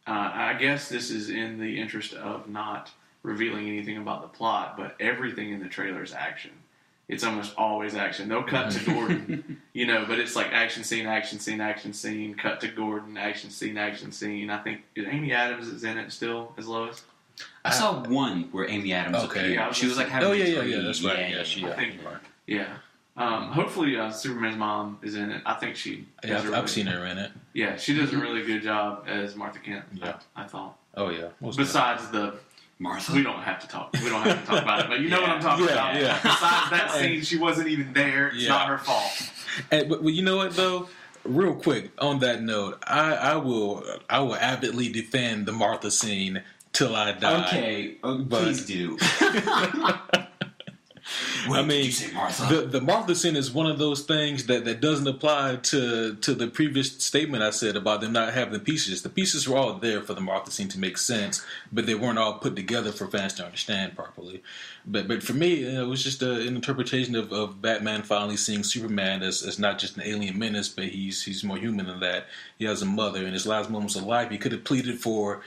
I guess this is in the interest of not revealing anything about the plot, but everything in the trailer is action. It's almost always action. They'll cut to Gordon, but it's like action scene, action scene, action scene, cut to Gordon, action scene, action scene. I think Amy Adams is in it still as Lois.
I saw one where Amy Adams appeared. Yeah, she was like having
that's right.
Yeah. Hopefully Superman's mom is in it. I think she does
I've seen her in it.
Yeah, she does a really good job as Martha Kent, I thought.
Oh, yeah.
Besides the
Martha.
We don't have to talk about it, but you know what I'm talking about.
Yeah.
Besides that scene, she wasn't even there. It's not her fault.
But you know what though? Real quick on that note, I will avidly defend the Martha scene till I die.
Okay, please do. Wait,
I mean,
did you say Martha?
The Martha scene is one of those things that doesn't apply to the previous statement I said about them not having the pieces. The pieces were all there for the Martha scene to make sense, but they weren't all put together for fans to understand properly. But for me, it was just an interpretation of Batman finally seeing Superman as not just an alien menace, but he's more human than that. He has a mother. In his last moments of life, he could have pleaded for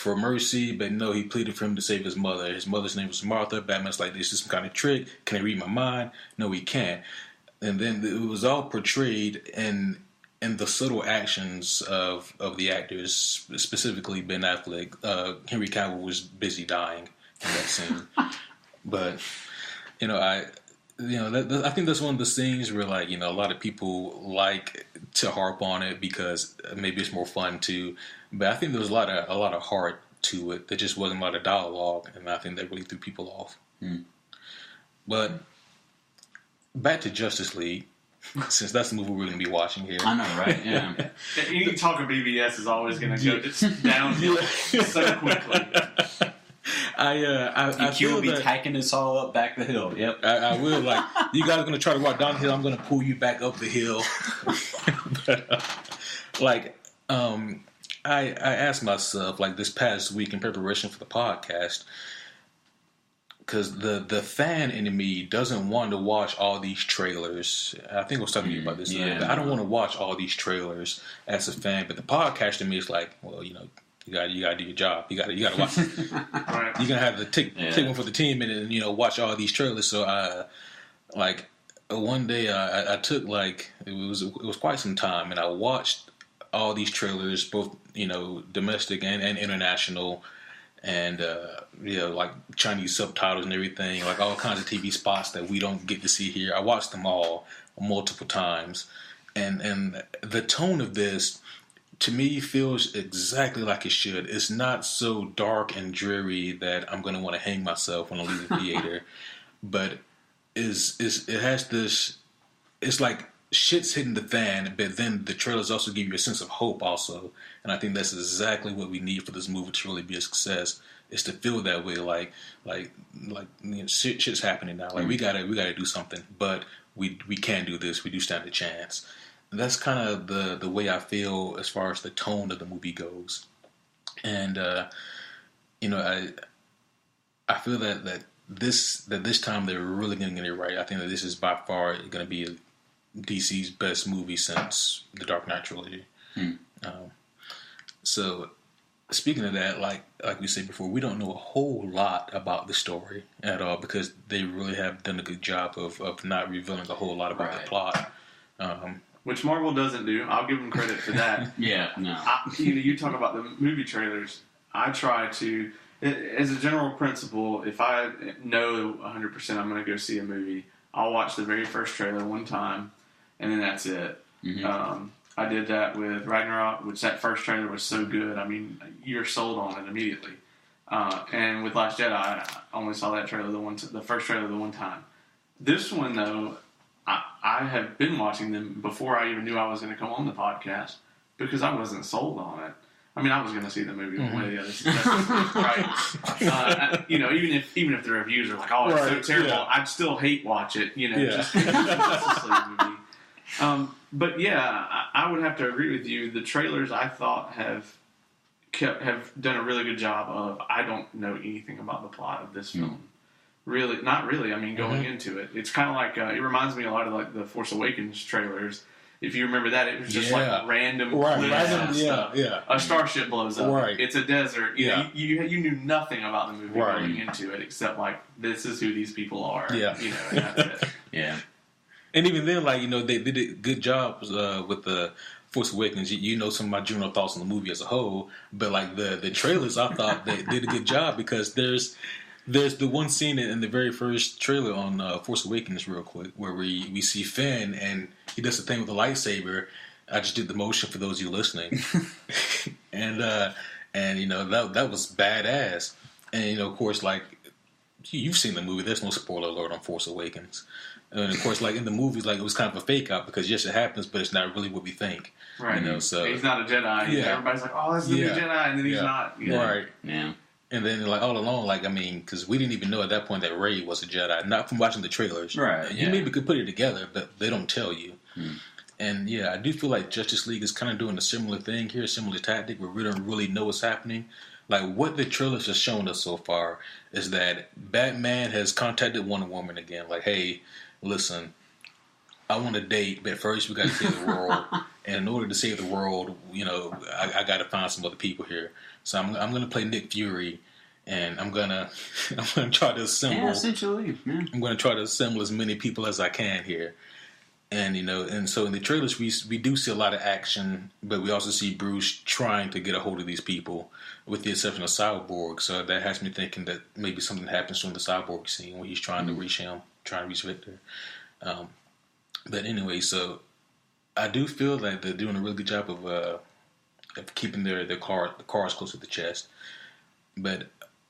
mercy, but no, he pleaded for him to save his mother. His mother's name was Martha. Batman's like, this is some kind of trick. Can he read my mind? No, he can't. And then it was all portrayed in the subtle actions of the actors, specifically Ben Affleck. Henry Cavill was busy dying in that scene. But I think that's one of the scenes where, like, a lot of people like to harp on it because maybe it's more fun too. But I think there was a lot of heart to it. There just wasn't a lot of dialogue, and I think that really threw people off. But back to Justice League, since that's the movie we're going to be watching here.
I know, right? Yeah.
Any talk of BVS is always going to go just downhill so quickly.
I
Q
will be taking us all up back the hill. Yep.
I will. Like, you guys are going to try to walk down the hill. I'm going to pull you back up the hill. I asked myself, like, this past week in preparation for the podcast, because the fan in me doesn't want to watch all these trailers. I think I was talking to you about this. But I don't want to watch all these trailers as a fan. But the podcast to me is like, well, you gotta do your job. You gotta watch.
Right.
You're gonna have to take one for the team and watch all these trailers. So one day I took, like, it was quite some time, and I watched all these trailers, both domestic and international, and like Chinese subtitles and everything, like all kinds of TV spots that we don't get to see here. I watched them all multiple times, and the tone of this, to me, feels exactly like it should. It's not so dark and dreary that I'm going to want to hang myself when I leave the theater, but it has this. It's like shit's hitting the fan, but then the trailers also give you a sense of hope also, and I think that's exactly what we need for this movie to really be a success. Is to feel that way, like shit's happening now. Like we gotta do something, but we can do this. We do stand a chance. And that's kind of the way I feel as far as the tone of the movie goes, and I feel that this time they're really going to get it right. I think that this is by far going to be DC's best movie since the Dark Knight trilogy. So, speaking of that, like we said before, we don't know a whole lot about the story at all because they really have done a good job of not revealing a whole lot about the plot.
Which Marvel doesn't do. I'll give them credit for that. You talk about the movie trailers. I try to, as a general principle, if I know 100% I'm going to go see a movie, I'll watch the very first trailer one time, and then that's it. I did that with Ragnarok, which that first trailer was so good. I mean, you're sold on it immediately. And with Last Jedi, I only saw that trailer the first trailer the one time. This one, though, I have been watching them before I even knew I was going to come on the podcast because I wasn't sold on it. I mean, I was going to see the movie one way or the other. Right? Even if the reviews are like, "Oh, it's so terrible," I'd still hate watch it. Just because it's a Justice League movie. But yeah, I would have to agree with you. The trailers I thought have done a really good job of. I don't know anything about the plot of this film. Really, not really. I mean, going into it, it's kind of like it reminds me a lot of like the Force Awakens trailers. If you remember that, it was just like random clips stuff. A starship blows up. Right. It's a desert. You know, you knew nothing about the movie going into it except like this is who these people are. And that's it.
And even then, like they did a good job with the Force Awakens. Some of my general thoughts on the movie as a whole, but like the trailers, I thought they did a good job because there's the one scene in the very first trailer on Force Awakens, real quick, where we see Finn and he does the thing with the lightsaber. I just did the motion for those of you listening, and and that was badass. And of course, like you've seen the movie. There's no spoiler alert on Force Awakens. And of course, like in the movies, like it was kind of a fake out because yes, it happens, but it's not really what we think.
Right.
So
he's not a Jedi. Yeah. Everybody's like, oh, that's the new Jedi, and then he's not.
Right.
Yeah.
And then, like, all along, like, I mean, because we didn't even know at that point that Rey was a Jedi, not from watching the trailers.
Right.
You maybe could put it together, but they don't tell you. And yeah, I do feel like Justice League is kind of doing a similar thing here, a similar tactic where we don't really know what's happening. Like, what the trailers have shown us so far is that Batman has contacted Wonder Woman again. Like, hey, listen, I want to date, but first we got to save the world. And in order to save the world, I got to find some other people here. So I'm going to play Nick Fury, and I'm going to try to assemble.
Yeah, essentially. Yeah.
I'm going to try to assemble as many people as I can here. And and so in the trailers we do see a lot of action, but we also see Bruce trying to get a hold of these people, with the exception of Cyborg. So that has me thinking that maybe something happens during the Cyborg scene when he's trying to reach him, trying to reach Victor. But anyway, so I do feel like they're doing a really good job of keeping the cars close to the chest. But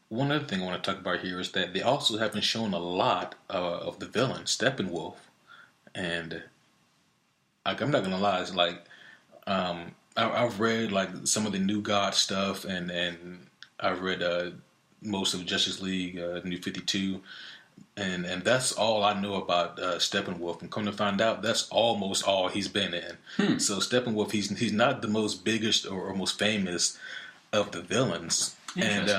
one other thing I want to talk about here is that they also haven't shown a lot of the villain, Steppenwolf. And like, I'm not gonna lie, it's like I've read like some of the New God stuff, and I've read most of Justice League, New 52, and that's all I know about Steppenwolf. And come to find out, that's almost all he's been in. So Steppenwolf, he's not the most biggest or most famous of the villains, and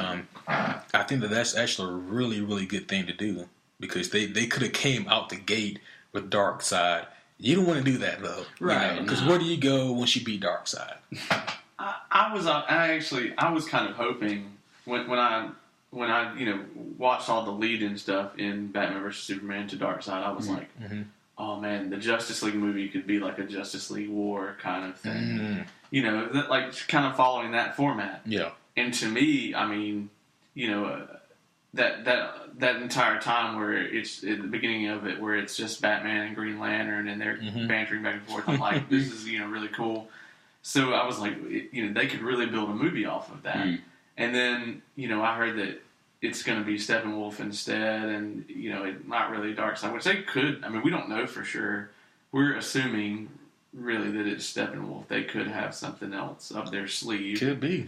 I think that's actually a really, really good thing to do, because they could have came out the gate with Darkseid. You don't want to do that though,
right?
Because where do you go once you beat Darkseid?
I was kind of hoping when I watched all the lead-in stuff in Batman vs Superman to Darkseid, I was like, oh man, the Justice League movie could be like a Justice League War kind of thing, like kind of following that format.
Yeah.
And to me, I mean, that entire time where it's at the beginning of it, where it's just Batman and Green Lantern and they're bantering back and forth, I'm like, this is really cool. So I was like, they could really build a movie off of that. And then I heard that it's going to be Steppenwolf instead, and not really Darkseid, which they could. I mean, we don't know for sure. We're assuming really that it's Steppenwolf. They could have something else up their sleeve.
Could be.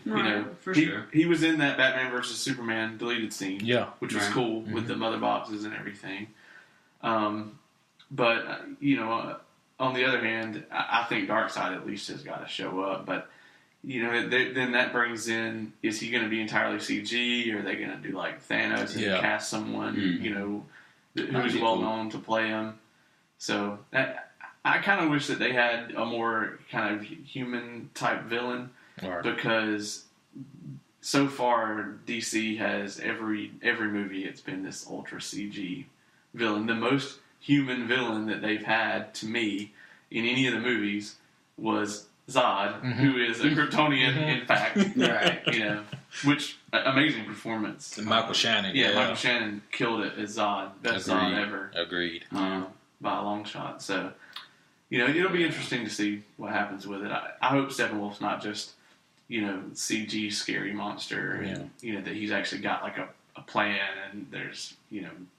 For sure.
He was in that Batman vs Superman deleted scene.
Yeah.
Which was cool with the mother boxes and everything. But on the other hand, I think Darkseid at least has got to show up. But then that brings in, is he going to be entirely CG? Or are they going to do like Thanos and cast someone who's well known to play him? So I kind of wish that they had a more kind of human type villain, because so far DC has every movie it's been this ultra CG villain. The most human villain that they've had to me in any of the movies was Zod, who is a Kryptonian in fact. Right. Which amazing performance.
Michael Shannon.
Yeah, Michael Shannon killed it as Zod. Best Zod ever.
Agreed.
By a long shot. So it'll be interesting to see what happens with it. I hope Steppenwolf's not just, CG scary monster, and, that he's actually got like a plan, and there's,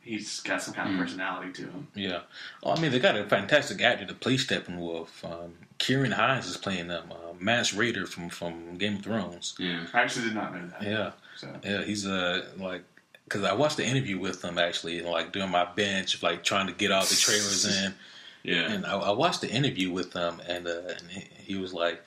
he's got some kind of personality to him. Yeah.
Well, I mean, they got a fantastic actor to play Steppenwolf. Kieran Hines is playing them. Mance Rayder from Game of Thrones.
Yeah. I actually did not know that.
Yeah. So. Yeah, he's because I watched the interview with him actually, like during my bench, like trying to get all the trailers in.
Yeah.
And I watched the interview with him, and he was like,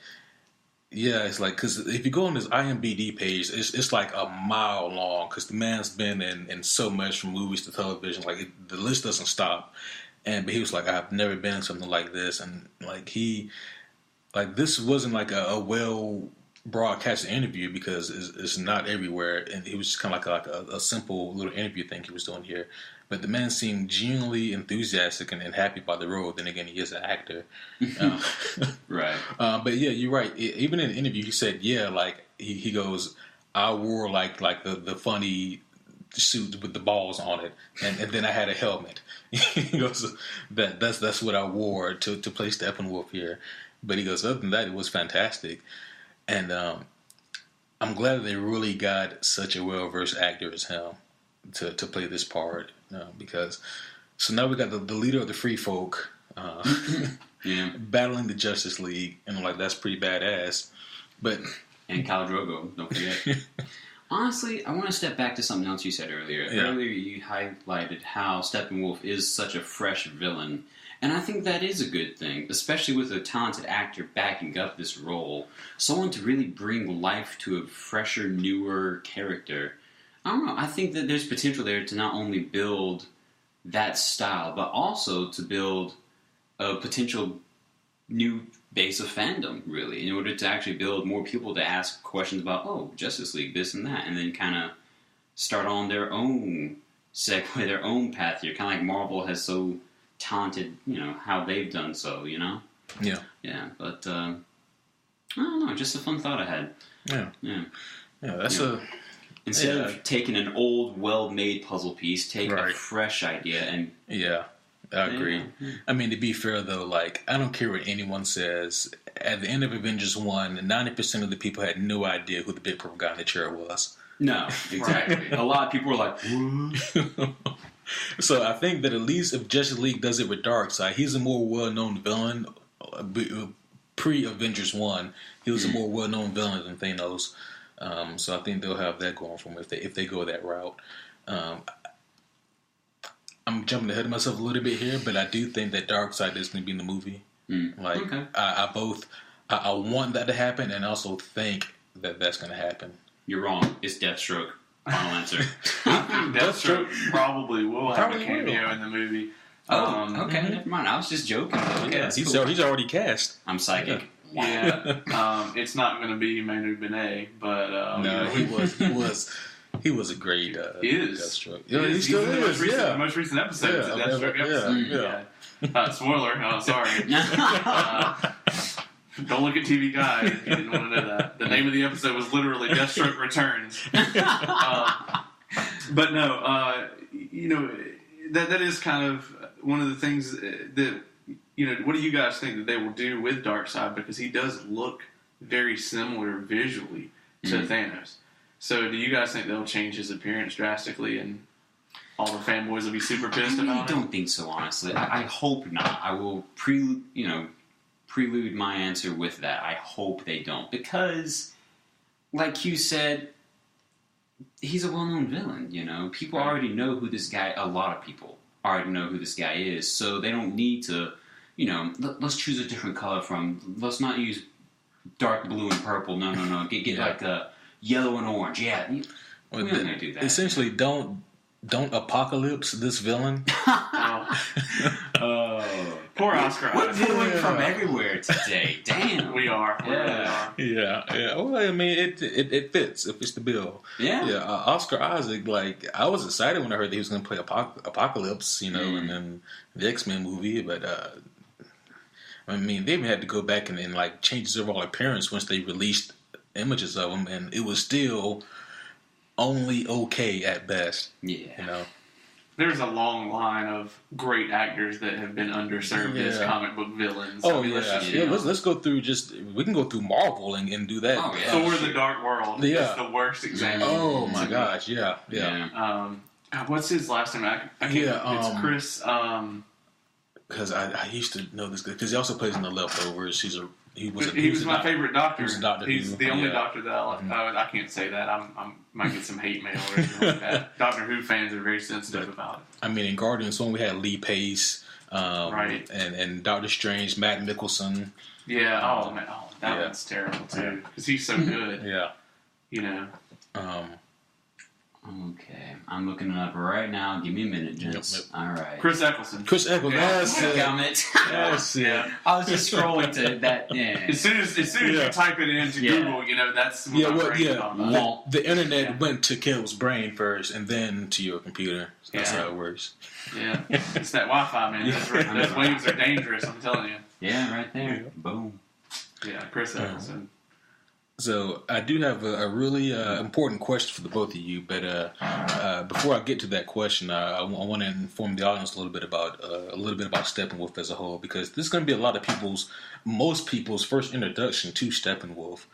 yeah, it's like, because if you go on his IMDb page, it's like a mile long, because the man's been in so much from movies to television, like the list doesn't stop. But he was like, I've never been in something like this, and like this wasn't like a well broadcast interview, because it's not everywhere, and he was just kind of like a simple little interview thing he was doing here. But the man seemed genuinely enthusiastic and happy about the role. Then again, he is an actor.
Right.
But yeah, you're right. Even in the interview, he said, yeah, like he goes, I wore like the funny suit with the balls on it, and then I had a helmet. He goes, that's what I wore to play Steppenwolf here. But he goes, other than that, it was fantastic. And I'm glad that they really got such a well-versed actor as him to play this part, because so now we got the leader of the Free Folk battling the Justice League, and like that's pretty badass. But
and Khal Drogo, don't forget. Honestly, I want to step back to something else you said earlier.
Yeah.
Earlier, you highlighted how Steppenwolf is such a fresh villain. And I think that is a good thing, especially with a talented actor backing up this role. Someone to really bring life to a fresher, newer character. I don't know. I think that there's potential there to not only build that style, but also to build a potential new base of fandom, really, in order to actually build more people to ask questions about, oh, Justice League, this and that, and then kind of start on their own segue, their own path here. Kind of like Marvel has so talented, how they've done so,
Yeah.
Yeah, but, I don't know, just a fun thought I had.
Yeah, that's
Instead of taking an old, well-made puzzle piece, take a fresh idea and...
Yeah, I agree.
Yeah.
I mean, to be fair, though, like, I don't care what anyone says. At the end of Avengers 1, 90% of the people had no idea who the big purple guy in the chair was.
No, exactly. A lot of people were like, what?
So I think that at least if Justice League does it with Darkseid, he's a more well-known villain. Pre-Avengers 1, he was a more well-known villain than Thanos. So I think they'll have that going for them if they go that route. I'm jumping ahead of myself a little bit here, but I do think that Darkseid is going to be in the movie.
Okay.
I want that to happen, and also think that that's going to happen.
You're wrong. It's Deathstroke. Final answer.
Deathstroke probably will have a cameo in the movie.
Okay, never mind. I was just joking. Okay,
Yeah, he's already cast.
I'm psychic.
Yeah, it's not going to be Manu Benet, but
no, he was a great Deathstroke.
Yeah,
he still is.
The most recent episode is a Deathstroke episode.
Yeah.
Spoiler. Oh, sorry. Don't look at TV Guide if you didn't want to know that. The name of the episode was literally Deathstroke Returns. But no, that is kind of one of the things that, what do you guys think that they will do with Darkseid? Because he does look very similar visually to Thanos. So do you guys think they'll change his appearance drastically and all the fanboys will be super pissed about it?
I don't think so, honestly. I hope not. I will prelude my answer with that. I hope they don't. Because, like you said, he's a well-known villain, People already know who this guy... A lot of people already know who this guy is. So they don't need to, let's choose a different color from... Let's not use dark blue and purple. No. Get like a yellow and orange. Yeah. We're not going to do that.
Essentially, don't apocalypse this villain.
Poor Oscar.
We're pulling from everywhere today. Damn.
We are.
Yeah. Well, I mean, it fits. It fits the bill.
Yeah.
Oscar Isaac, like, I was excited when I heard that he was going to play Apocalypse, and then the X-Men movie, but I mean, they even had to go back and like change his overall appearance once they released images of him, and it was still only okay at best.
Yeah.
There's a long line of great actors that have been underserved as comic book villains.
Let's go through we can go through Marvel and do that.
Oh, yeah. Thor: The Dark World is the worst example.
Oh my gosh, yeah.
What's his last name? I can't. It's Chris.
Because I used to know this guy because he also plays in The Leftovers. He was
my favorite doctor.
He was a doctor.
He's the only doctor that I like. I can't say that. I might get some hate mail or anything like that. Doctor Who fans are very sensitive about it.
I mean, in Guardians 1, we had Lee Pace, and Doctor Strange, Matt Nicholson.
Yeah. Oh man. Oh, that one's terrible too because he's so good.
Yeah.
Okay, I'm looking it up right now. Give me a minute, gents.
Yep.
All right.
Chris Eccleston.
Yes.
Yes.
Yeah.
I was just scrolling to that. Yeah.
As soon as you type it into Google, that's what I'm about.
The internet went to Caleb's brain first, and then to your computer. That's how it works.
Yeah. It's that Wi-Fi, man. Those waves are dangerous. I'm telling you.
Yeah, right there. Boom.
Yeah, Chris Eccleston.
So I do have a really important question for the both of you, but before I get to that question, I want to inform the audience a little bit about Steppenwolf as a whole, because this is going to be a lot of most people's first introduction to Steppenwolf.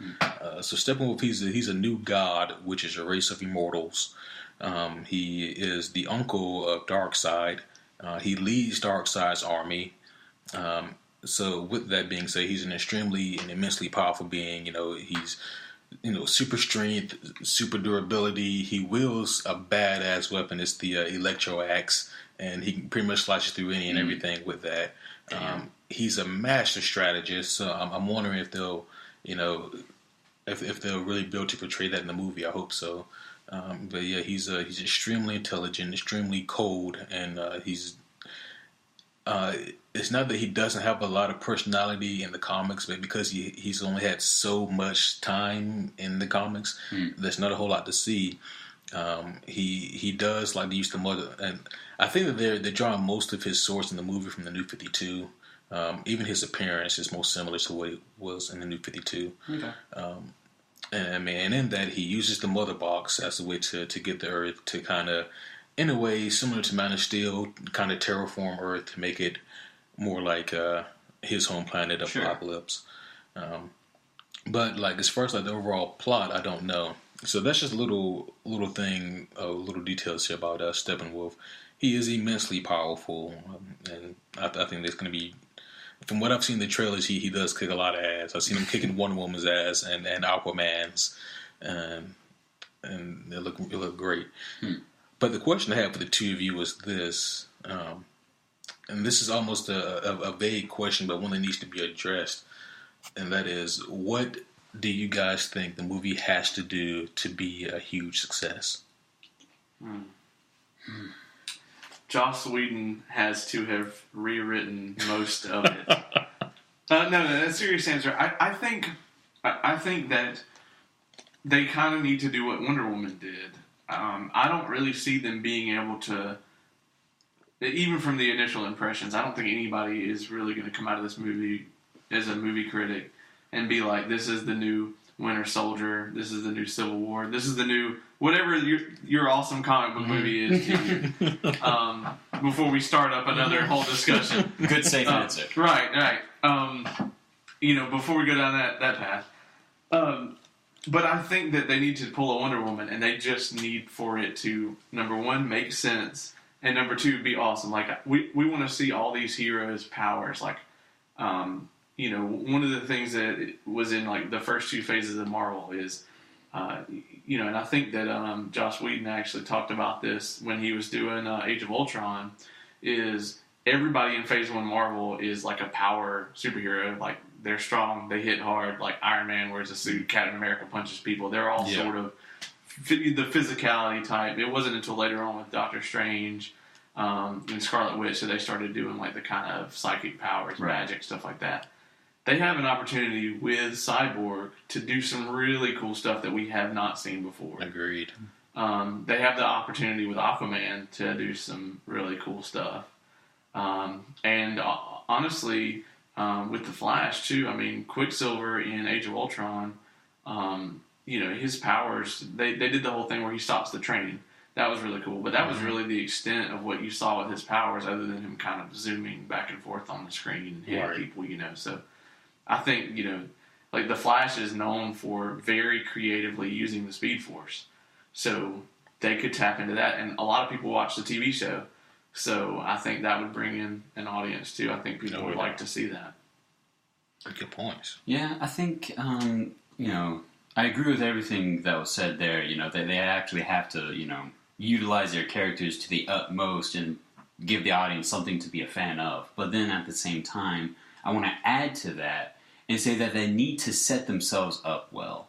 So Steppenwolf, he's a new god, which is a race of immortals. He is the uncle of Darkseid. He leads Darkseid's army. So with that being said, he's an extremely and immensely powerful being. He's super strength, super durability. He wields a badass weapon. It's the electro axe, and he can pretty much slices through any and everything with that. He's a master strategist. So I'm wondering if they'll, if they'll really be able to portray that in the movie. I hope so. But yeah, he's extremely intelligent, extremely cold, and it's not that he doesn't have a lot of personality in the comics, but because he's only had so much time in the comics, there's not a whole lot to see. He does like to use the mother, and I think that they're drawing most of his source in the movie from the New 52. Even his appearance is most similar to what it was in the New 52.
Okay.
And in that he uses the mother box as a way to get the Earth to kind of, in a way similar to Man of Steel, kind of terraform Earth to make it more like his home planet of
Sure.
Apocalypse. But like as far as like the overall plot, I don't know. So that's just a little thing, little details here about Steppenwolf. He is immensely powerful, and I think there's going to be, from what I've seen in the trailers, he does kick a lot of ass. I've seen him kicking Wonder Woman's ass and Aquaman's, and it look great. But the question I have for the two of you was this, and this is almost a vague question, but one that needs to be addressed, and that is, what do you guys think the movie has to do to be a huge success?
Joss Whedon has to have rewritten most of it. No, that's a serious answer. I think that they kind of need to do what Wonder Woman did. I don't really see them being able to, even from the initial impressions, I don't think anybody is really going to come out of this movie as a movie critic and be like, this is the new Winter Soldier, this is the new Civil War, this is the new whatever your awesome comic book movie is to you. Before we start up another whole discussion.
Good safe answer.
Right. Before we go down that path. But I think that they need to pull a Wonder Woman, and they just need for it to, number one, make sense, and number two, be awesome. Like, we want to see all these heroes' powers. Like, one of the things that was in, like, the first two phases of Marvel is, and I think that Joss Whedon actually talked about this when he was doing Age of Ultron, is everybody in Phase 1 Marvel is, like, a power superhero. Like, they're strong, they hit hard, like Iron Man wears a suit, Captain America punches people. They're all sort of the physicality type. It wasn't until later on with Doctor Strange and Scarlet Witch that they started doing like the kind of psychic powers, magic, stuff like that. They have an opportunity with Cyborg to do some really cool stuff that we have not seen before.
Agreed.
They have the opportunity with Aquaman to do some really cool stuff. And honestly, with the Flash too. I mean, Quicksilver in Age of Ultron, his powers, they did the whole thing where he stops the train. That was really cool, but that was really the extent of what you saw with his powers, other than him kind of zooming back and forth on the screen and hitting people. So I think like the Flash is known for very creatively using the Speed Force, so they could tap into that, and a lot of people watch the TV show. So I think that would bring in an audience too. I think people would like to see that.
Good points.
Yeah, I think I agree with everything that was said there. They actually have to utilize their characters to the utmost and give the audience something to be a fan of. But then at the same time, I want to add to that and say that they need to set themselves up well.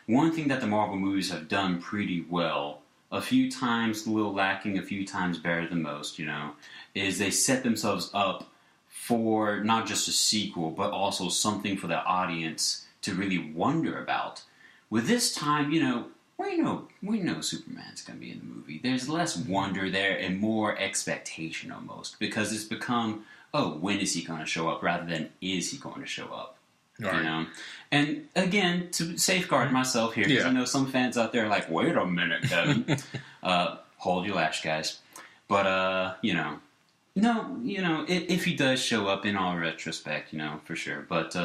One thing that the Marvel movies have done pretty well, a few times a little lacking, a few times better than most, is they set themselves up for not just a sequel, but also something for the audience to really wonder about. With this time, we know Superman's going to be in the movie. There's less wonder there and more expectation almost, because it's become, when is he going to show up, rather than is he going to show up.
Right.
You know, and again, to safeguard myself here, because I know some fans out there are like, "Wait a minute, Kevin, hold your lash, guys." But you know, no, you know, if he does show up in all retrospect, you know, for sure. But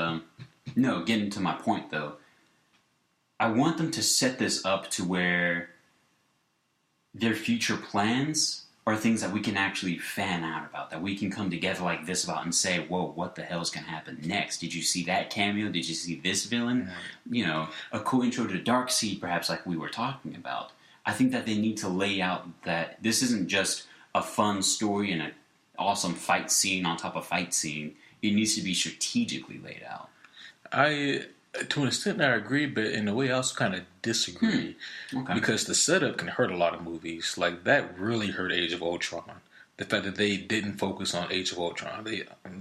no, getting to my point though, I want them to set this up to where their future plans are things that we can actually fan out about, that we can come together like this about and say, whoa, what the hell's going to happen next? Did you see that cameo? Did you see this villain? You know, a cool intro to Darkseid, perhaps, like we were talking about. I think that they need to lay out that this isn't just a fun story and an awesome fight scene on top of fight scene. It needs to be strategically laid out.
To an extent, I agree, but in a way, I also kind of disagree.
Okay.
Because the setup can hurt a lot of movies. Like, that really hurt Age of Ultron. The fact that they didn't focus on Age of Ultron.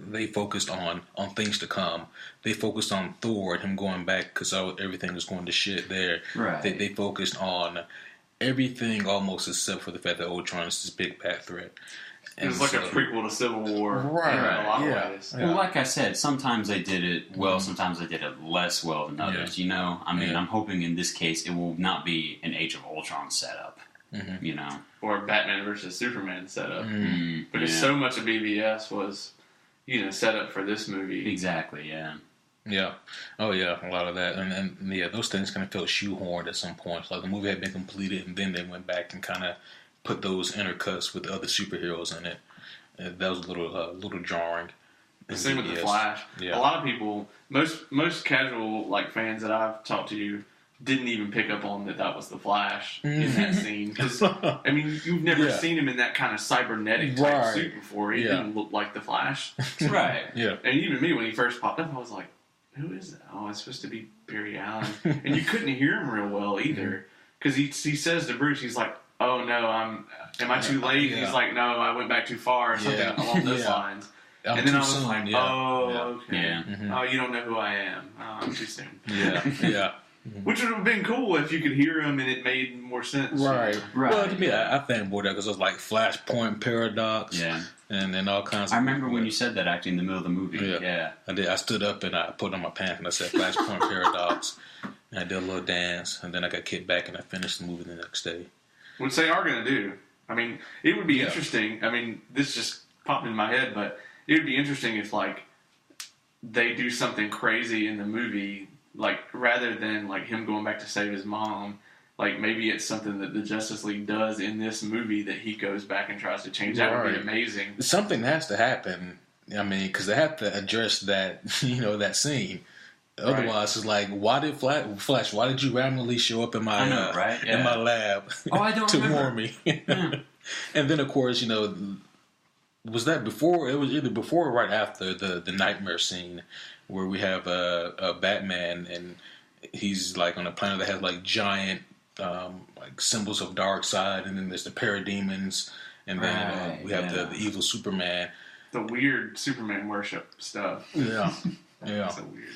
They focused on things to come. They focused on Thor and him going back because everything was going to shit there.
Right.
They focused on everything almost except for the fact that Ultron is this big bad threat.
It was like a prequel to Civil War in a lot of ways.
Well, like I said, sometimes they did it well, sometimes they did it less well than others. You know, I mean, I'm hoping in this case it will not be an Age of Ultron setup. You know,
or Batman versus Superman setup, because so much of BVS was, you know, set up for this movie.
Exactly. Yeah.
Yeah. Oh, yeah. A lot of that. And yeah, those things kind of felt shoehorned at some point. Like, the movie had been completed, and then they went back and kind of put those intercuts with other superheroes in it. That was a little jarring.
The same with the Flash.
Yeah.
A lot of people, most casual like fans that I've talked to, didn't even pick up on that was the Flash in that scene. Because I mean, you've never seen him in that kind of cybernetic type suit before. He didn't look like the Flash,
right?
Yeah.
And even me, when he first popped up, I was like, "Who is that? Oh, it's supposed to be Barry Allen." And you couldn't hear him real well either, because he says to Bruce, he's like, "Oh no, am I too late?" And he's like, "No, I went back too far," or something along those lines. And then I was like, "Oh, okay.
Yeah.
Oh, you don't know who I am. Oh, I'm too soon."
Yeah.
Which would have been cool if you could hear him and it made more sense.
Right. Well, to me, I fanboyed that because it was like Flashpoint Paradox.
Yeah.
And then all kinds of...
I remember when you said that actually in the middle of the movie. Yeah.
I did. I stood up and I put on my pants and I said Flashpoint Paradox. And I did a little dance. And then I got kicked back and I finished the movie the next day.
Which they are going to do. I mean, it would be interesting. I mean, this just popped in my head, but it would be interesting if, like, they do something crazy in the movie, like, rather than, like, him going back to save his mom. Like, maybe it's something that the Justice League does in this movie that he goes back and tries to change. That would be amazing.
Something has to happen. I mean, because they have to address that, that scene. Otherwise, it's like, why did Flash? Why did you randomly show up in my in my lab to warn me? And then, of course, was that before? It was either before or right after the nightmare scene where we have a Batman and he's like on a planet that has like giant like symbols of Darkseid, and then there's the parademons, and then we have the evil Superman.
The weird Superman worship stuff.
Yeah.
So weird.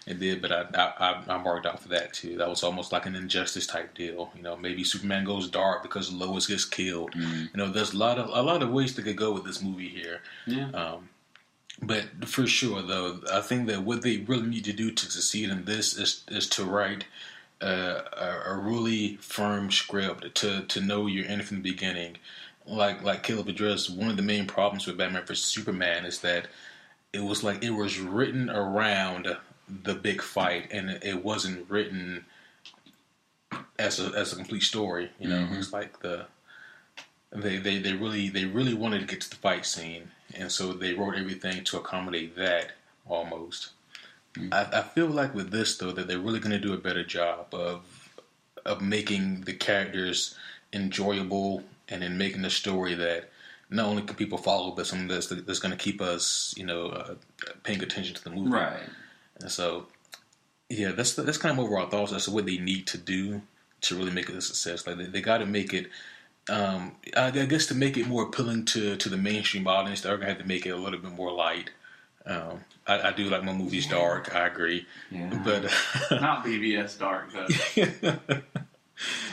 It did, but I marked out for that too. That was almost like an Injustice type deal. Maybe Superman goes dark because Lois gets killed. There's a lot of ways they could go with this movie here.
Yeah.
But for sure, though, I think that what they really need to do to succeed in this is to write a really firm script to know you're in from the beginning. Like Caleb addressed, one of the main problems with Batman vs Superman is that it was written around the big fight, and it wasn't written as a complete story. It's like they really wanted to get to the fight scene, and so they wrote everything to accommodate that almost. I feel like with this though that they're really going to do a better job of making the characters enjoyable, and in making the story that not only can people follow, but something that's going to keep us paying attention to the movie.
Right.
And so, yeah, that's kind of overall thoughts as to what they need to do to really make it a success. Like they got to make it, I guess, to make it more appealing to the mainstream audience, they're gonna have to make it a little bit more light. I do like my movies dark. I agree, but
not BVS dark though.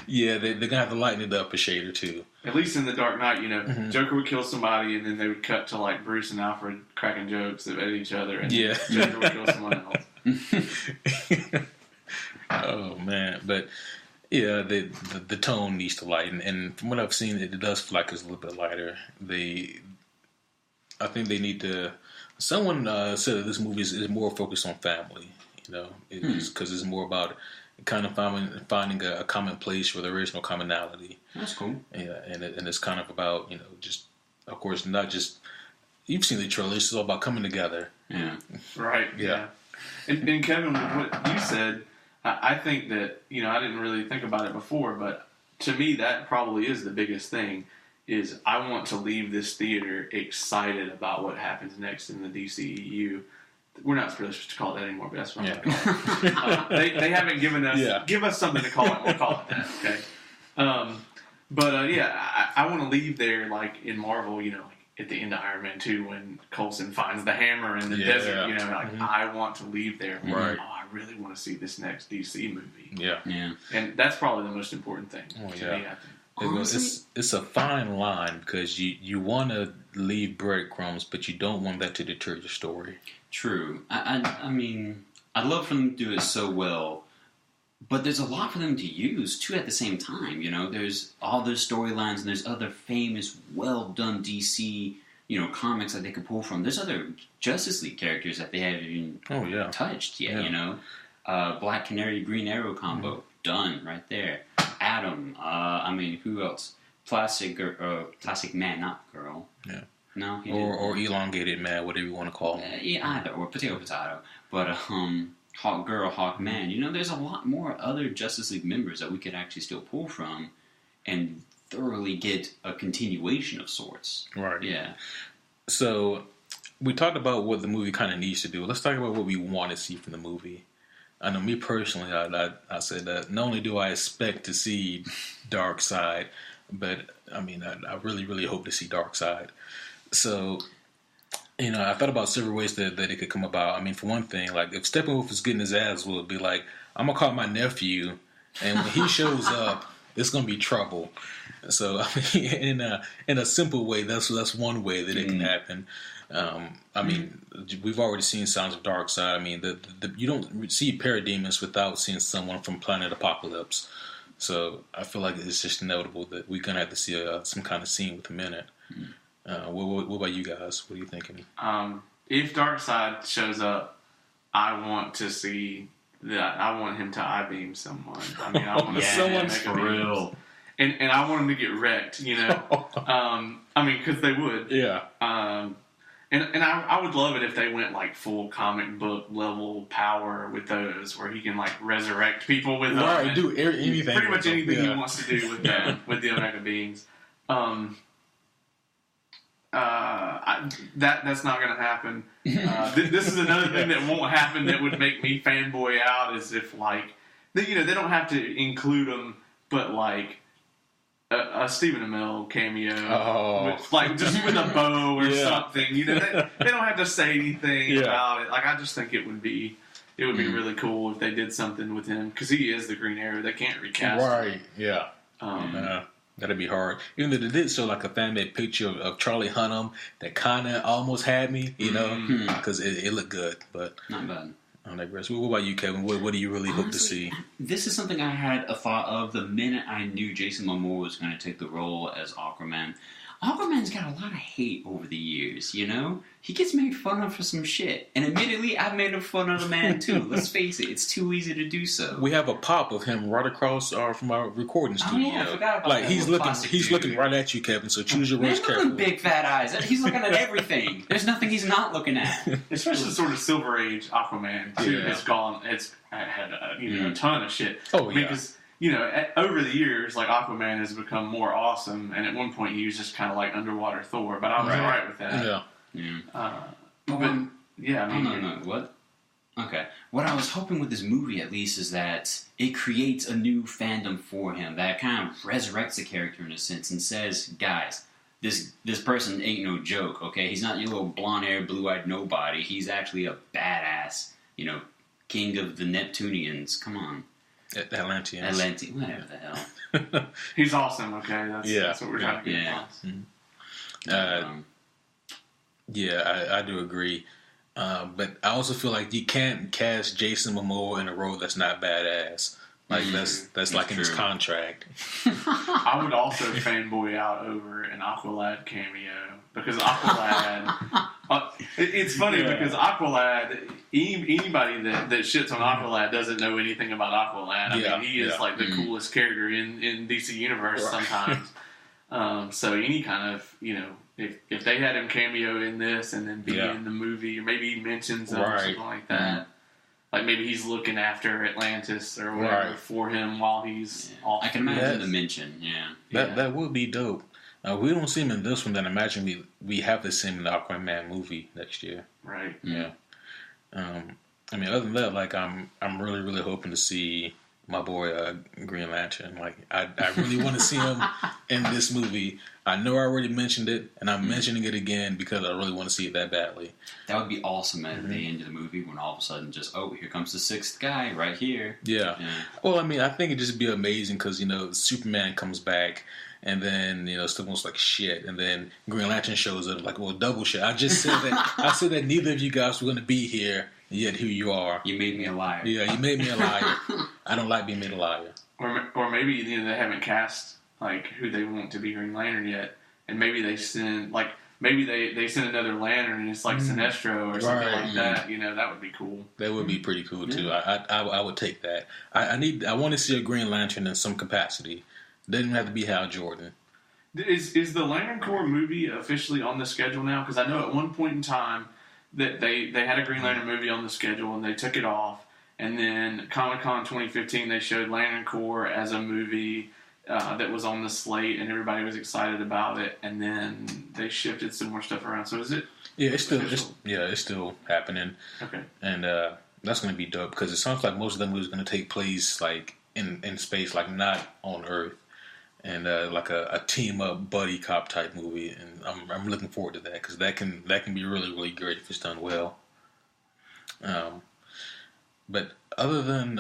Yeah, they're gonna have to lighten it up a shade or two.
At least in the Dark Knight, Joker would kill somebody, and then they would cut to like Bruce and Alfred cracking jokes at each other, and Joker would kill someone else.
Oh man, but yeah, the tone needs to lighten, and from what I've seen, it does feel like it's a little bit lighter. I think they need to. Someone said that this movie is more focused on family. You know, because it's more about kind of finding a common place where there is no commonality.
That's cool.
Yeah, and it's kind of about, you know, just, of course, not just, you've seen the trailer. It's all about coming together.
Yeah.
Right.
Yeah.
And Kevin, what you said, I think that, you know, I didn't really think about it before, but to me that probably is the biggest thing. Is I want to leave this theater excited about what happens next in the DCEU. We're not supposed to call it that anymore, but that's what I'm going to call it. They haven't given us give us something to call it. We'll call it that. Okay. I want to leave there like in Marvel, you know, like at the end of Iron Man 2 when Coulson finds the hammer in the desert. You know, like I want to leave there.
Right.
Oh, I really want to see this next DC movie.
Yeah.
Yeah.
And that's probably the most important thing to me, I think.
It's a fine line because you want to leave breadcrumbs, but you don't want that to deter your story.
True. I mean, I'd love for them to do it so well, but there's a lot for them to use too at the same time. You know, there's all those storylines, and there's other famous, well done DC, you know, comics that they could pull from. There's other Justice League characters that they haven't even touched yet. You know, Black Canary, Green Arrow combo done right there. Atom. I mean, who else? Plastic Man, not Girl.
Yeah.
No.
Or elongated man, whatever you want to call him.
Yeah, either or potato. But Hawk Girl, Hawk Man. You know, there's a lot more other Justice League members that we could actually still pull from, and thoroughly get a continuation of sorts.
Right.
Yeah.
So we talked about what the movie kind of needs to do. Let's talk about what we want to see from the movie. I know me personally, I said that not only do I expect to see Darkseid, but I mean, I really, really hope to see Darkseid. So, you know, I thought about several ways that it could come about. I mean, for one thing, like if Steppenwolf is getting his ass whooped, be like, I'm gonna call my nephew, and when he shows up, it's gonna be trouble. So, I mean, in a simple way, that's one way that it can happen. I mean, we've already seen signs of Darkseid. I mean, you don't see parademons without seeing someone from Planet Apocalypse. So I feel like it's just inevitable that we're gonna have to see some kind of scene with him in it. What about you guys? What are you thinking?
If Darkseid shows up, I want to see that. I want him to I-beam someone. I mean, I want to see
someone's for real.
And I want him to get wrecked, you know. I mean, because they would.
Yeah.
And I would love it if they went like full comic book level power with those, where he can like resurrect people with them.
Right, do anything.
Pretty much anything he wants to do with them, with the Omega beings. That's not going to happen. This is another thing that won't happen that would make me fanboy out, is if like they don't have to include them, but like a Stephen Amell cameo, with, just with a bow or something. You know, they don't have to say anything about it. Like I just think it would be really cool if they did something with him, because he is the Green Arrow. They can't recast him.
Right? Yeah. That'd be hard. Even though they did show like a fan-made picture of Charlie Hunnam that kind of almost had me, you know, because it looked good, but
not bad.
I digress. What about you, Kevin? What do you really hope to see?
This is something I had a thought of the minute I knew Jason Momoa was going to take the role as Aquaman. Aquaman's got a lot of hate over the years, you know? He gets made fun of for some shit. And admittedly, I've made fun of the man too. Let's face it, it's too easy to do so.
We have a pop of him right across from our recording studio.
Oh yeah, I forgot about that.
He's looking right at you, Kevin, so choose your words carefully.
Big fat eyes. He's looking at everything. There's nothing he's not looking at.
Especially sort of Silver Age Aquaman too.
Yeah.
It's had a ton of shit.
Oh yeah.
Because over the years, like Aquaman has become more awesome, and at one point he was just kind of like underwater Thor. But I was alright with that.
Yeah.
No. What? Okay. What I was hoping with this movie, at least, is that it creates a new fandom for him that kind of resurrects the character in a sense and says, guys, this person ain't no joke. Okay, he's not your little blonde-haired, blue-eyed nobody. He's actually a badass. You know, king of the Neptunians. Come on.
Atlanteans.
Whatever the hell.
He's awesome, okay? That's what we're trying to get across.
I do agree. But I also feel like you can't cast Jason Momoa in a role that's not badass. Like that's like in his contract.
I would also fanboy out over an Aqualad cameo because Aqualad. It's funny because Aqualad. Anybody that shits on Aqualad doesn't know anything about Aqualad. I mean, he is like the coolest character in DC Universe sometimes. So any kind of if they had him cameo in this and then be in the movie, or maybe he mentions them or something like that. Like maybe he's looking after Atlantis or whatever for him while he's off.
I can imagine the mention,
That would be dope. We don't see him in this one, then imagine we have to see him in the Aquaman movie next year.
Right.
Yeah. I mean, other than that, like I'm really, really hoping to see my boy Green Lantern. Like I really want to see him in this movie. I know I already mentioned it, and I'm mentioning it again because I really want to see it that badly.
That would be awesome at the end of the movie when all of a sudden just, here comes the sixth guy right here.
Yeah. Well, I mean, I think it'd just be amazing because, Superman comes back and then, it's almost like shit. And then Green Lantern shows up like, well, double shit. I just said that I said that neither of you guys were going to be here, and yet here you are.
You made me a liar.
Yeah, you made me a liar. I don't like being made a liar.
Or maybe they haven't cast like who they want to be Green Lantern yet, and maybe they send they send another Lantern and it's like Sinestro or something like that. That would be cool.
That would be pretty cool too. I would take that. I want to see a Green Lantern in some capacity. Doesn't have to be Hal Jordan.
Is the Lantern Corps movie officially on the schedule now? Because I know at one point in time that they had a Green Lantern movie on the schedule and they took it off, and then Comic-Con 2015 they showed Lantern Corps as a movie that was on the slate and everybody was excited about it, and then they shifted some more stuff around. So is it?
Yeah, it's still happening.
Okay,
and that's going to be dope because it sounds like most of the movies are going to take place like in space, like not on Earth, and like a team up buddy cop type movie, and I'm looking forward to that because that can be really, really great if it's done well. But other than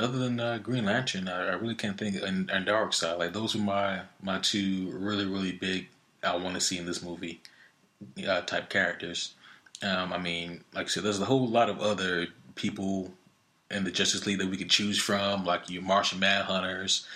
Green Lantern, I really can't think. And Darkseid, like those are my two really, really big I want to see in this movie type characters. I mean, like I said, there's a whole lot of other people in the Justice League that we could choose from, like your Martian Manhunters,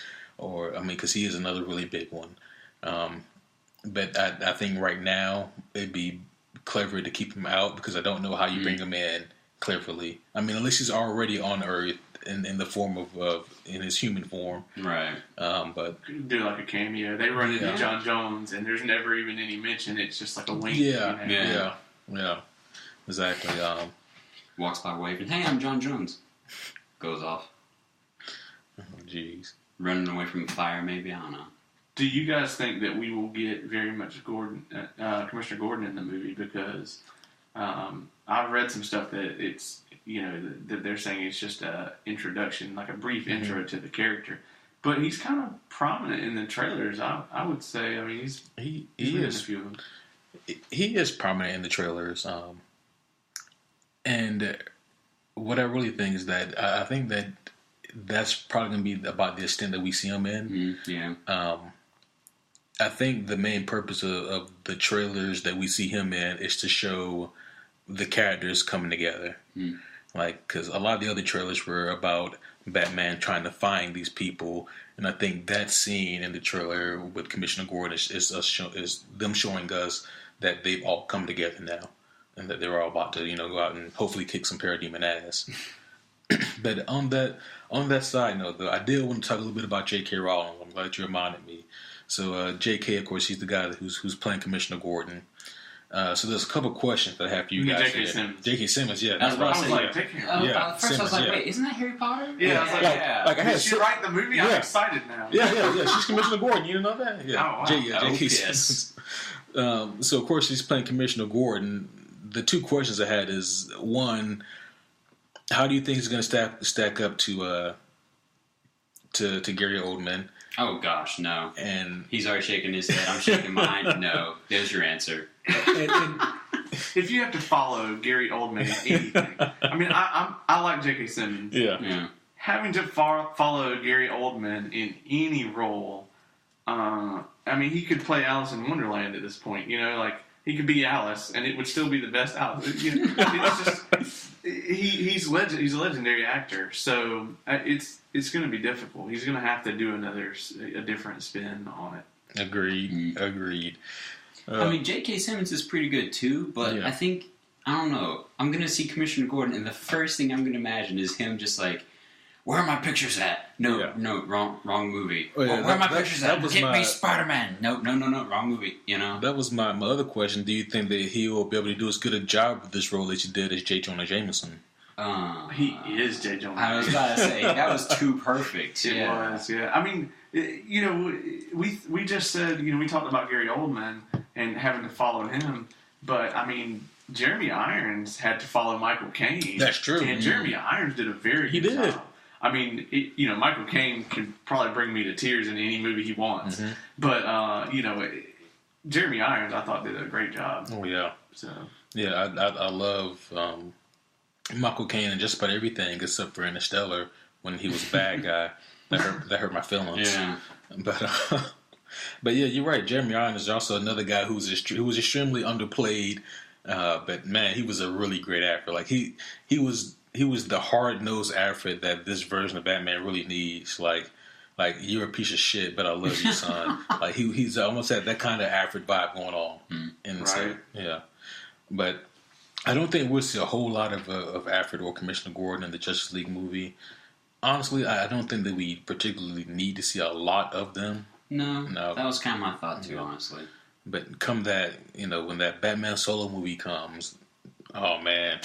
because he is another really big one. But I think right now it'd be clever to keep him out because I don't know how you bring him in cleverly. I mean, unless he's already on Earth in the form of in his human form,
right?
But do like a cameo. They run into John Jones, and there's never even any mention. It's just like a wink.
Yeah, exactly.
Walks by waving, "Hey, I'm John Jones." Goes off.
Oh, jeez.
Running away from a fire, maybe, I don't know.
Do you guys think that we will get very much Commissioner Gordon in the movie? Because I've read some stuff that it's that they're saying it's just a introduction, like a brief intro to the character. But he's kind of prominent in the trailers. I would say. I mean, he is in a few of them.
He is prominent in the trailers. And what I really think is that I think that that's probably going to be about the extent that we see him in. I think the main purpose of the trailers that we see him in is to show the characters coming together. Like, because a lot of the other trailers were about Batman trying to find these people, and I think that scene in the trailer with Commissioner Gordon is them showing us that they've all come together now, and that they're all about to go out and hopefully kick some parademon ass. But on that side note, though, I did want to talk a little bit about J.K. Rowling. I'm glad you reminded me. So J.K., of course, he's the guy who's playing Commissioner Gordon. So there's a couple questions that I have for you guys.
J.K. Simmons.
J.K. Simmons, yeah.
I was like,
Simmons,
first I was like, wait, isn't that Harry Potter?
Yeah, I was like,
I had
did she write the movie? I'm excited now.
Yeah. She's Commissioner Gordon. You didn't know that? Yeah.
Oh, wow.
J.K. Simmons. So of course he's playing Commissioner Gordon. The two questions I had is one, how do you think he's going to stack up to Gary Oldman?
Oh gosh, no.
And
he's already shaking his head. I'm shaking mine. No. There's your answer.
And if you have to follow Gary Oldman in anything, I mean, I like J.K. Simmons.
Yeah.
Having to follow Gary Oldman in any role, I mean, he could play Alice in Wonderland at this point. he could be Alice, and it would still be the best Alice. You know, it's just he's a legendary actor, so it's going to be difficult. He's going to have to do a different spin on it.
Agreed.
I mean, J.K. Simmons is pretty good too, but I think, I don't know, I'm going to see Commissioner Gordon, and the first thing I'm going to imagine is him just like, where are my pictures at? No, wrong movie.
Oh, yeah,
where are my pictures at? Get me Spider-Man. No, wrong movie, you know?
That was my other question. Do you think that he will be able to do as good a job with this role as he did as J. Jonah Jameson?
He is J. Jonah.
I was about to say, that was too perfect.
It was, yeah. I mean, you know, we just said, you know, we talked about Gary Oldman and having to follow him, but I mean, Jeremy Irons had to follow Michael Caine.
That's true.
And Jeremy Irons did a very good job. I mean, you know, Michael Caine can probably bring me to tears in any movie he wants. Mm-hmm. But, you know, Jeremy Irons, I thought, did a great job.
Oh, yeah.
So
yeah, I love Michael Caine in just about everything except for Interstellar when he was a bad guy. That hurt my feelings.
Yeah.
But yeah, you're right. Jeremy Irons is also another guy who was extremely underplayed. But man, he was a really great actor. Like he was the hard-nosed Alfred that this version of Batman really needs. Like you're a piece of shit, but I love you, son. Like he's almost had that kind of Alfred vibe going on. And so, yeah. But I don't think we'll see a whole lot of Alfred or Commissioner Gordon in the Justice League movie. Honestly, I don't think that we particularly need to see a lot of them.
No, that was kind of my thought too, honestly.
But come that, you know, when that Batman solo movie comes, oh man.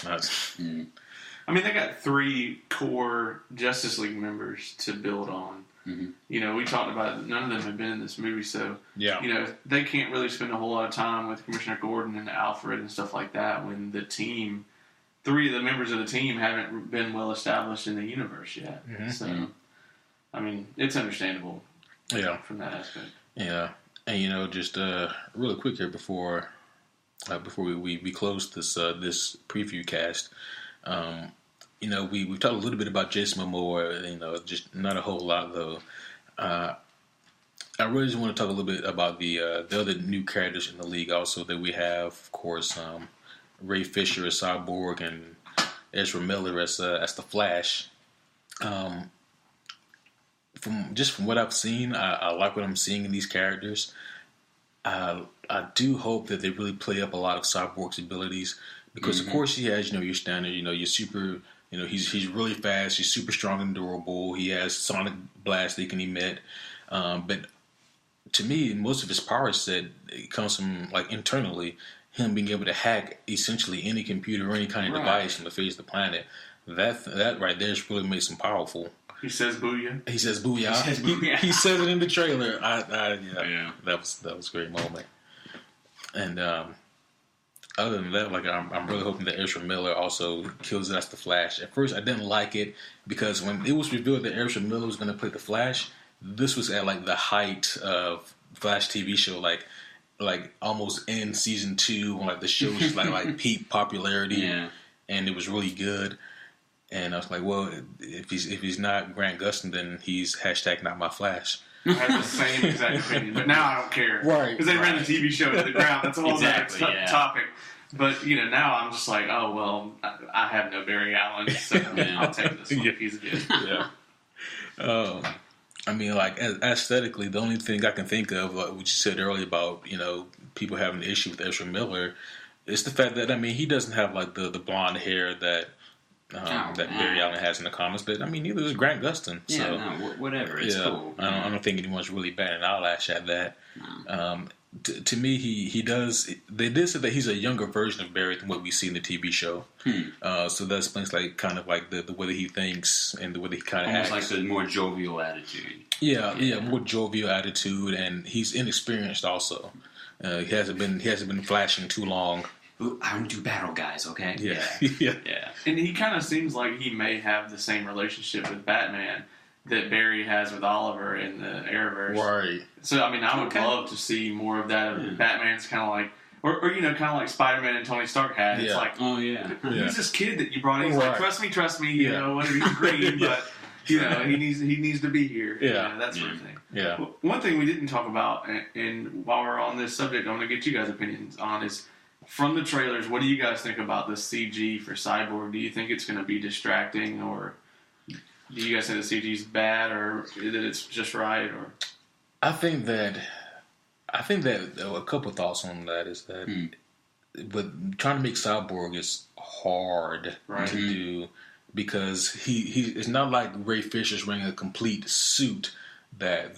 I mean, they got 3 core Justice League members to build on. Mm-hmm. You know, we talked about none of them have been in this movie, so
yeah.
You know, they can't really spend a whole lot of time with Commissioner Gordon and Alfred and stuff like that when the team, 3 of the members of the team haven't been well established in the universe yet. Mm-hmm. So, I mean, it's understandable.
Yeah,
from that aspect.
Yeah, and you know, just really quick here before we close this preview cast. You know, we've talked a little bit about Jason Momoa. You know, just not a whole lot though. I really just want to talk a little bit about the other new characters in the league. Also, that we have, of course, Ray Fisher as Cyborg and Ezra Miller as the Flash. From what I've seen, I like what I'm seeing in these characters. I do hope that they really play up a lot of Cyborg's abilities because, of course, he has, you know, your standard, you know, your super, you know, he's really fast, he's super strong and durable, he has sonic blast that he can emit, but to me, most of his power set it comes from like internally, him being able to hack essentially any computer or any kind of device on the face of the planet. That right there is really makes him powerful.
He says booyah.
He says booyah. He says it in the trailer. Yeah. That was a great moment. And other than that, like I'm really hoping that Ezra Miller also kills it as the Flash. At first, I didn't like it because when it was revealed that Ezra Miller was going to play the Flash, this was at like the height of Flash TV show, like almost in season 2, when like the show was like peak popularity, and it was really good. And I was like, well, if he's not Grant Gustin, then he's #not my Flash.
I have the same exact opinion, but now I don't care.
Right.
Because they ran the TV show to the ground. That's a whole other topic. But, you know, now I'm just like, oh, well, I have no Barry Allen, so I'll take this one if he's good.
Yeah. I mean, like, aesthetically, the only thing I can think of, like what you said earlier about, you know, people having an issue with Ezra Miller, is the fact that, I mean, he doesn't have, like, the blonde hair that Barry Allen has in the comics, but I mean, neither does Grant Gustin. So,
whatever, it's cool.
I don't think anyone's really batting an eyelash at that. No. To me, he does. They did say that he's a younger version of Barry than what we see in the TV show. So that explains like kind of like the way that he thinks and the way that he kind of
acts. Almost like the more jovial attitude.
Yeah, more jovial attitude, and he's inexperienced also. He hasn't been flashing too long.
I don't do battle guys, okay?
Yeah.
And he kind of seems like he may have the same relationship with Batman that Barry has with Oliver in the Arrowverse.
Right.
So, I mean, I would love to see more of that. Batman's kind of like, or you know, kind of like Spider-Man and Tony Stark had. It's like,
oh, yeah.
Who's this kid that you brought in? He's like, trust me, you know, he's green, but, You know, he needs to be here.
Yeah.
You know, that sort of thing.
Yeah.
Well, one thing we didn't talk about, and while we're on this subject, I want to get you guys' opinions on is from the trailers. What do you guys think about the CG for Cyborg? Do you think it's going to be distracting, or do you guys think the CG is bad, or that it's just right? Or
I think that a couple of thoughts on that is that, but trying to make Cyborg is hard to do because he it's not like Ray Fisher's wearing a complete suit that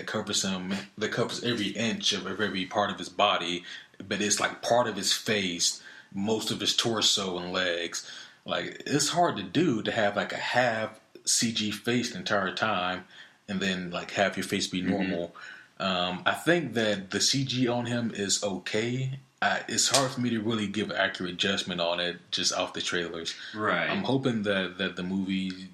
covers him, that covers every inch of every part of his body, but it's like part of his face, most of his torso and legs. Like, it's hard to do to have like a half CG face the entire time and then like have your face be normal. I think that the CG on him is okay. It's hard for me to really give an accurate judgment on it just off the trailers.
Right.
I'm hoping that the movie,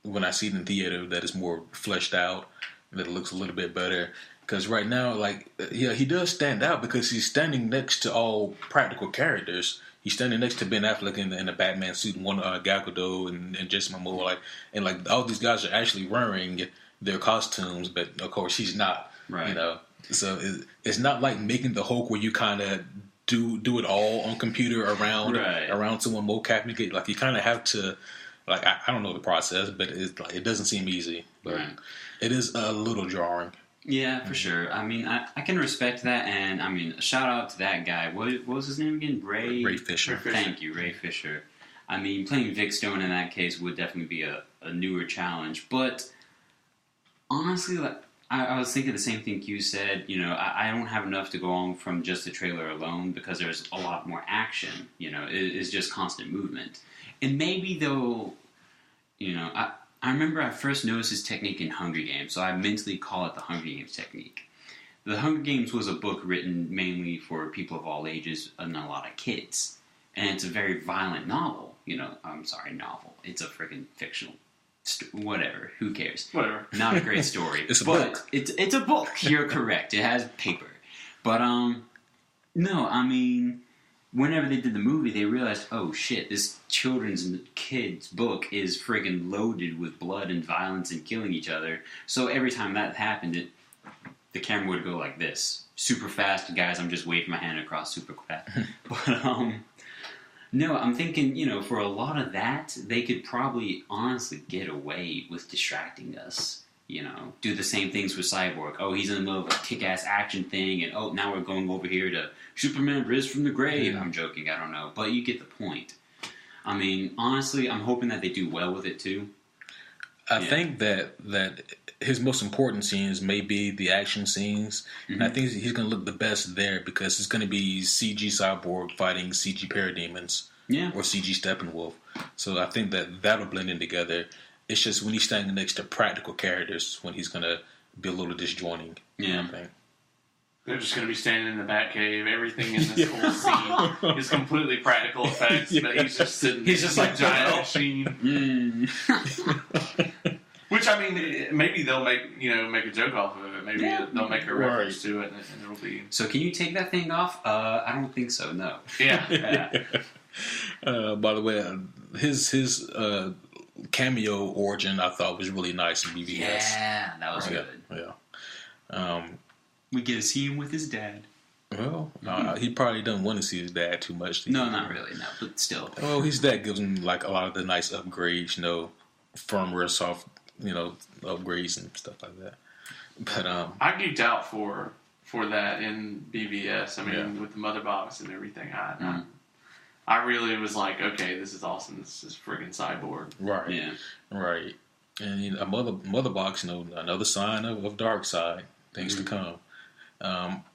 when I see it in theater, that it's more fleshed out, that it looks a little bit better. Because right now, like, yeah, he does stand out because he's standing next to all practical characters. He's standing next to Ben Affleck in a Batman suit, and Gal Gadot and Jason Momoa, and all these guys are actually wearing their costumes, but of course he's not.
Right.
You know, so it's not like making the Hulk where you kind of do it all on computer around someone mocap. Like, you kind of have to, like, I don't know the process, but it doesn't seem easy. But it is a little jarring.
Yeah, for sure. I mean, I can respect that, and I mean, shout out to that guy. What was his name again? Ray
Fisher.
Thank you, Ray Fisher. I mean, playing Vic Stone in that case would definitely be a newer challenge. But honestly, like, I was thinking the same thing you said. You know, I don't have enough to go on from just the trailer alone because there's a lot more action. You know, it's just constant movement. And maybe they'll, you know, I remember I first noticed this technique in Hunger Games, so I mentally call it the Hunger Games technique. The Hunger Games was a book written mainly for people of all ages and a lot of kids. And it's a very violent novel. You know, I'm sorry, novel. It's a freaking fictional whatever. Who cares?
Whatever.
Not a great story.
It's a book.
It's a book. You're correct. It has paper. But, no, I mean, whenever they did the movie, they realized, oh shit, this children's and kids' book is friggin' loaded with blood and violence and killing each other. So every time that happened, the camera would go like this. Super fast. Guys, I'm just waving my hand across super fast. But, no, I'm thinking, you know, for a lot of that, they could probably honestly get away with distracting us. You know, do the same things with Cyborg. Oh, he's in the middle of a kick-ass action thing, and oh, now we're going over here to Superman risen from the grave. I'm joking, I don't know. But you get the point. I mean, honestly, I'm hoping that they do well with it, too.
I think that his most important scenes may be the action scenes. And I think he's going to look the best there because it's going to be CG Cyborg fighting CG Parademons or CG Steppenwolf. So I think that'll blend in together. It's just when he's standing next to practical characters when he's going to be a little disjointing.
Yeah.
I think.
They're just going to be standing in the Batcave. Everything in this whole scene is completely practical effects, but he's just sitting. He's just like giant machine. Which, I mean, maybe they'll make a joke off of it. Maybe they'll make a reference to it, and it'll be.
So can you take that thing off? I don't think so. No.
Yeah.
By the way, his cameo origin I thought was really nice in BVS.
Yeah, that was good.
Yeah.
We get to see him with his dad.
Well, he probably doesn't want to see his dad too much.
No, not really. No, but still.
Well, his dad gives him like a lot of the nice upgrades, you know, firmware, soft, you know, upgrades and stuff like that. But
I geeked out for that in BVS. I mean, with the mother box and everything. I really was like, okay, this is awesome. This is friggin' Cyborg.
Right. Yeah. Right. And you know, a mother box, you know, another sign of Darkseid. Things to come.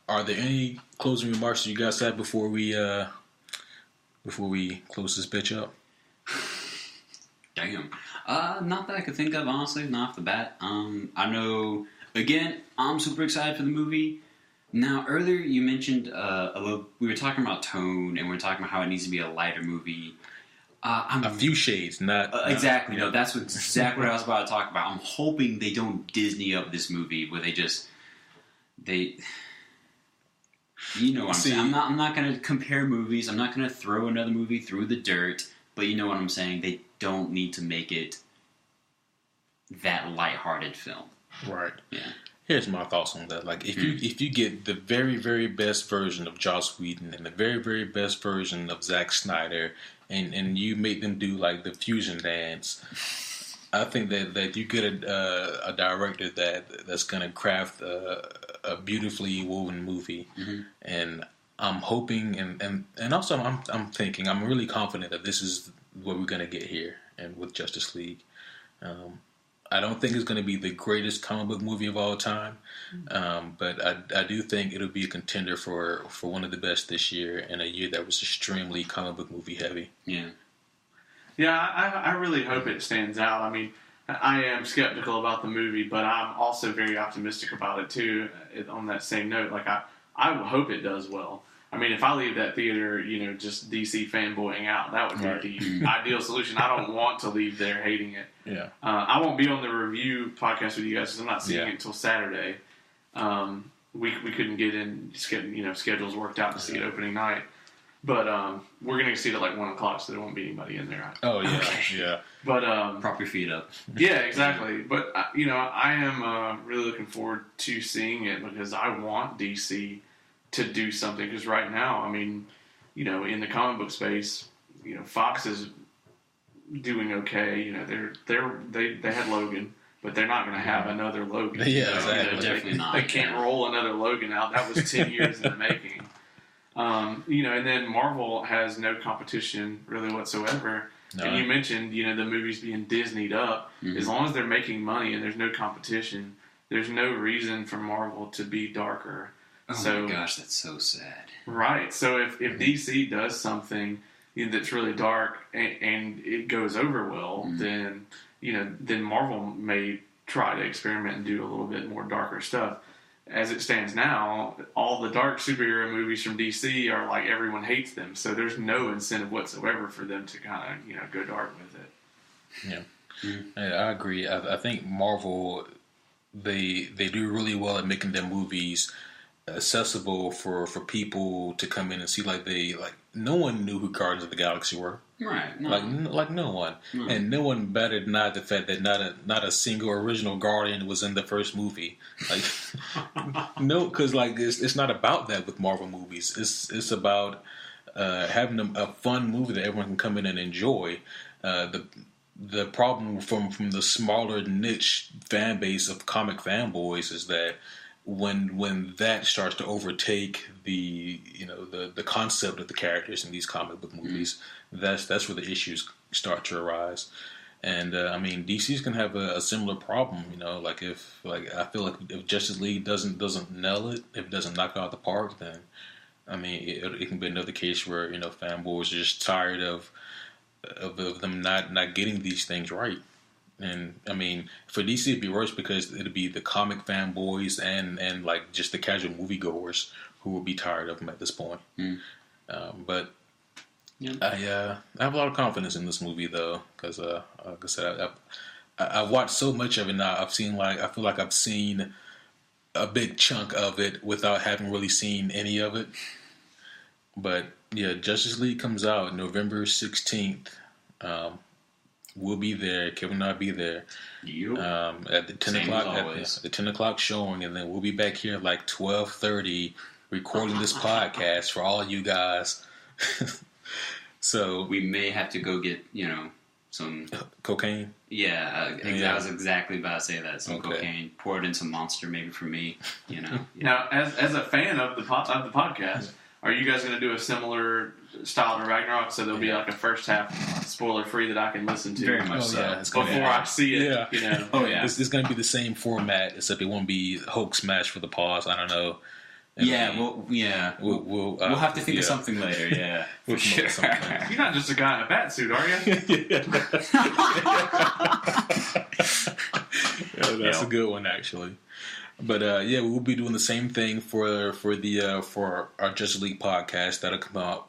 Are there any closing remarks that you guys have before we close this bitch up?
Damn. Not that I could think of, honestly, not off the bat. I know, again, I'm super excited for the movie. Now, earlier you mentioned we were talking about tone, and we were talking about how it needs to be a lighter movie.
A few shades, not...
exactly. No, that's exactly what I was about to talk about. I'm hoping they don't Disney up this movie where you know what I'm saying. I'm not going to compare movies. I'm not going to throw another movie through the dirt. But you know what I'm saying. They don't need to make it that lighthearted film.
Right.
Yeah.
Here's my thoughts on that. Like, if you get the very, very best version of Joss Whedon and the very, very best version of Zack Snyder, and you make them do like the fusion dance, I think that you get a director that's gonna craft a beautifully woven movie, and I'm hoping and also I'm thinking I'm really confident that this is what we're gonna get here and with Justice League. I don't think it's going to be the greatest comic book movie of all time, but I do think it'll be a contender for one of the best this year in a year that was extremely comic book movie heavy.
Yeah.
Yeah, I really hope it stands out. I mean, I am skeptical about the movie, but I'm also very optimistic about it too. On that same note, like I hope it does well. I mean, if I leave that theater, just DC fanboying out, that would be the ideal solution. I don't want to leave there hating it.
Yeah.
I won't be on the review podcast with you guys because I'm not seeing it until Saturday. We couldn't get in, schedules worked out to see it opening night. But we're going to see it at like 1 o'clock, so there won't be anybody in there.
Oh, yeah, yeah.
But
prop your feet up.
Yeah, exactly. But, I am really looking forward to seeing it because I want DC to do something. Because right now, I mean, in the comic book space, Fox is doing okay. They had Logan, but they're not going to have another Logan.
Yeah, exactly.
Definitely not.
They can't roll another Logan out. That was 10 years in the making. And then Marvel has no competition really whatsoever. No. And you mentioned, the movies being Disneyed up. Mm-hmm. As long as they're making money and there's no competition, there's no reason for Marvel to be darker.
Oh my gosh, that's so sad.
Right. So if DC does something that's really dark and it goes over well, then Marvel may try to experiment and do a little bit more darker stuff. As it stands now, all the dark superhero movies from DC are like everyone hates them, so there's no incentive whatsoever for them to kind of go dark with it.
Yeah, yeah, I agree. I think Marvel they do really well at making their movies accessible for people to come in and see. Like no one knew who Guardians of the Galaxy were.
Right. No.
Like no one, and no one better deny the fact that not a single original Guardian was in the first movie. Like no, because it's not about that with Marvel movies. It's about having a fun movie that everyone can come in and enjoy. The problem from the smaller niche fan base of comic fanboys is that when that starts to overtake the concept of the characters in these comic book movies, that's where the issues start to arise. And I mean, DC's gonna have a similar problem. I feel like if Justice League doesn't nail it, if it doesn't knock it out of the park, then I mean it can be another case where fanboys are just tired of them not getting these things right. And I mean, for DC it'd be worse because it'd be the comic fanboys and like just the casual moviegoers who would be tired of them at this point. But I have a lot of confidence in this movie though, because like I said, I've watched so much of it now. I feel like I've seen a big chunk of it without having really seen any of it. But yeah, Justice League comes out November 16th. We'll be there. Kevin and I'll be there. At the 10 o'clock at the 10 o'clock showing, and then we'll be back here at like 12:30 recording this podcast for all you guys. So
we may have to go get some
cocaine.
Yeah, I was exactly about to say that. Some cocaine, pour it in some Monster, maybe for me.
Now, as a fan of the podcast, are you guys going to do a similar style to Ragnarok? So there'll be like a first half spoiler free that I can listen to.
Very much so.
Yeah, before I see it.
Yeah.
Oh yeah.
It's going to be the same format, except it won't be Hulk smash for the pause. I don't know.
We'll have to think of something later. Yeah,
for sure.
You're not just a guy in a bat suit, are you?
That's a good one, actually. But we'll be doing the same thing for our Justice League podcast that'll come out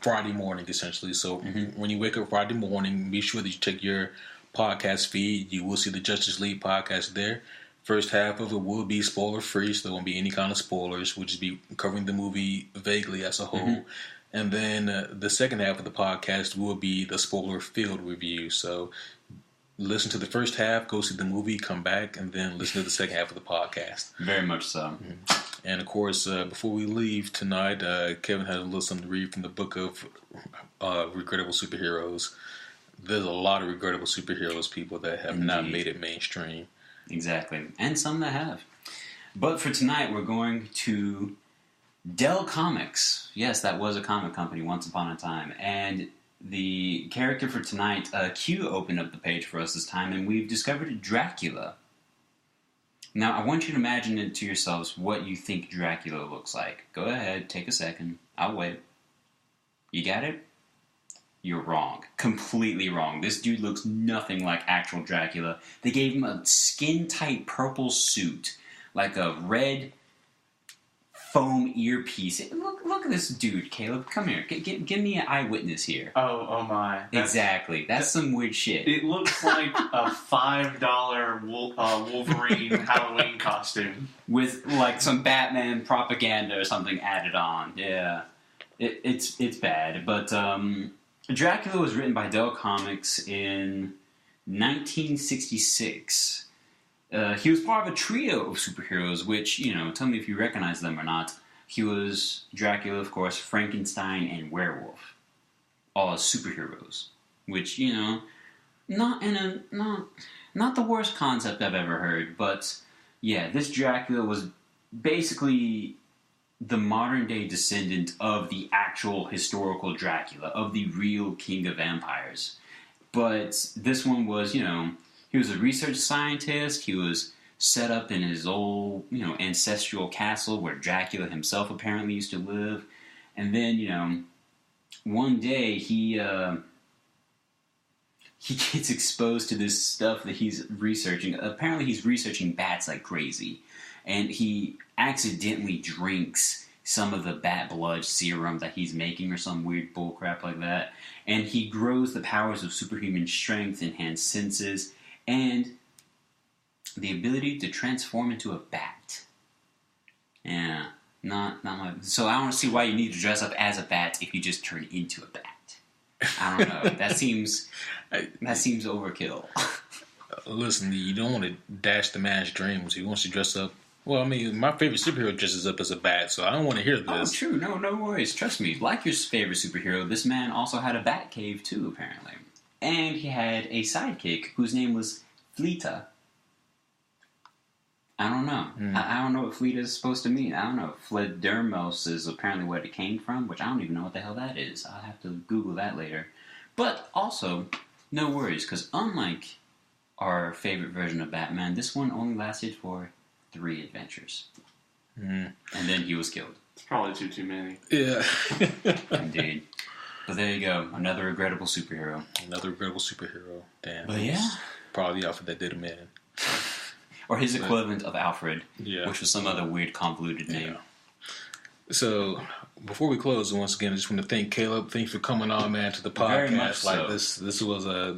Friday morning, essentially. So when you wake up Friday morning, be sure that you check your podcast feed. You will see the Justice League podcast there. First half of it will be spoiler free, so there won't be any kind of spoilers. We'll just be covering the movie vaguely as a whole. And then the second half of the podcast will be the spoiler filled review. So listen to the first half, go see the movie, come back, and then listen to the second half of the podcast.
Very much so.
And of course, before we leave tonight, Kevin has a little something to read from the book of Regrettable Superheroes. There's a lot of regrettable superheroes, people that have not made it mainstream.
Exactly. And some that have. But for tonight, we're going to Dell Comics. Yes, that was a comic company once upon a time. And the character for tonight, Q opened up the page for us this time, and we've discovered Dracula. Now, I want you to imagine it to yourselves what you think Dracula looks like. Go ahead, take a second. I'll wait. You got it? You're wrong. Completely wrong. This dude looks nothing like actual Dracula. They gave him a skin-tight purple suit, like a red foam earpiece. Look at this dude, Caleb. Come here. Give me an eyewitness here.
Oh my.
Exactly. That's some weird shit.
It looks like a $5 Wolverine Halloween costume.
With, like, some Batman propaganda or something added on. Yeah. It's bad. But, Dracula was written by Dell Comics in 1966. He was part of a trio of superheroes, which, tell me if you recognize them or not. He was Dracula, of course, Frankenstein, and Werewolf. All as superheroes. Which, not the worst concept I've ever heard, but, yeah, this Dracula was basically the modern-day descendant of the actual historical Dracula, of the real king of vampires. But this one was, he was a research scientist. He was set up in his old, ancestral castle where Dracula himself apparently used to live. And then, one day he gets exposed to this stuff that he's researching. Apparently he's researching bats like crazy. And he accidentally drinks some of the bat blood serum that he's making or some weird bullcrap like that. And he grows the powers of superhuman strength, enhanced senses, and the ability to transform into a bat. Yeah, not my... So I don't see why you need to dress up as a bat if you just turn into a bat. I don't know. That seems overkill.
Listen, you don't want to dash the man's dreams. He wants to dress up. Well, I mean, my favorite superhero dresses up as a bat, so I don't want to hear this.
Oh, true. No worries. Trust me. Like your favorite superhero, this man also had a bat cave, too, apparently. And he had a sidekick whose name was Fleeta. I don't know. I don't know what Fleeta is supposed to mean. I don't know. Fledermos is apparently where it came from, which I don't even know what the hell that is. I'll have to Google that later. But also, no worries, because unlike our favorite version of Batman, this one only lasted for 3 adventures. And then he was killed.
It's probably too many.
Yeah.
Indeed. But there you go. Another regrettable superhero.
Damn.
But yeah.
Probably the Alfred that did him in.
Or his equivalent of Alfred.
Yeah.
Which was some other weird convoluted name.
So, before we close, once again, I just want to thank Caleb. Thanks for coming on, man, to the podcast.
Very much so.
This was a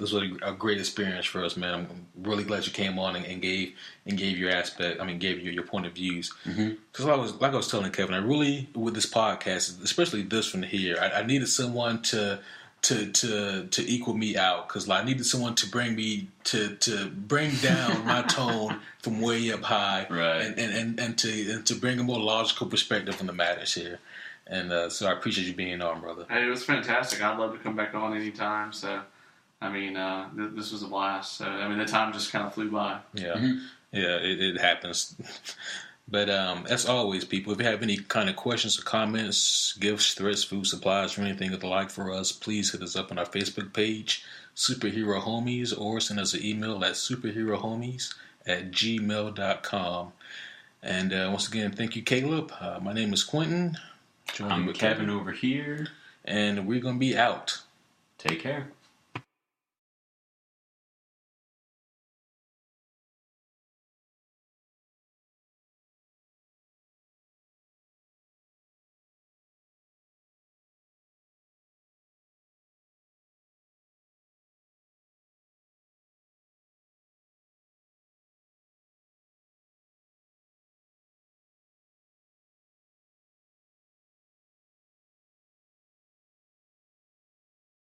great experience for us, man. I'm really glad you came on and gave your aspect. I mean, gave your point of views. Because like I was telling Kevin, I really, with this podcast, especially this one here, I needed someone to equal me out, because I needed someone to bring me to bring down my tone from way up high,
right?
And to bring a more logical perspective on the matters here. And so I appreciate you being on, brother.
Hey, it was fantastic. I'd love to come back on anytime. So, I mean, this was a blast. So, I mean, the time just kind of flew by.
Yeah, yeah, it happens. But as always, people, if you have any kind of questions or comments, gifts, threats, food supplies, or anything of the like for us, please hit us up on our Facebook page, Superhero Homies, or send us an email at superherohomies@gmail.com. And once again, thank you, Caleb. My name is Quentin.
I'm Kevin over here.
And we're going to be out.
Take care.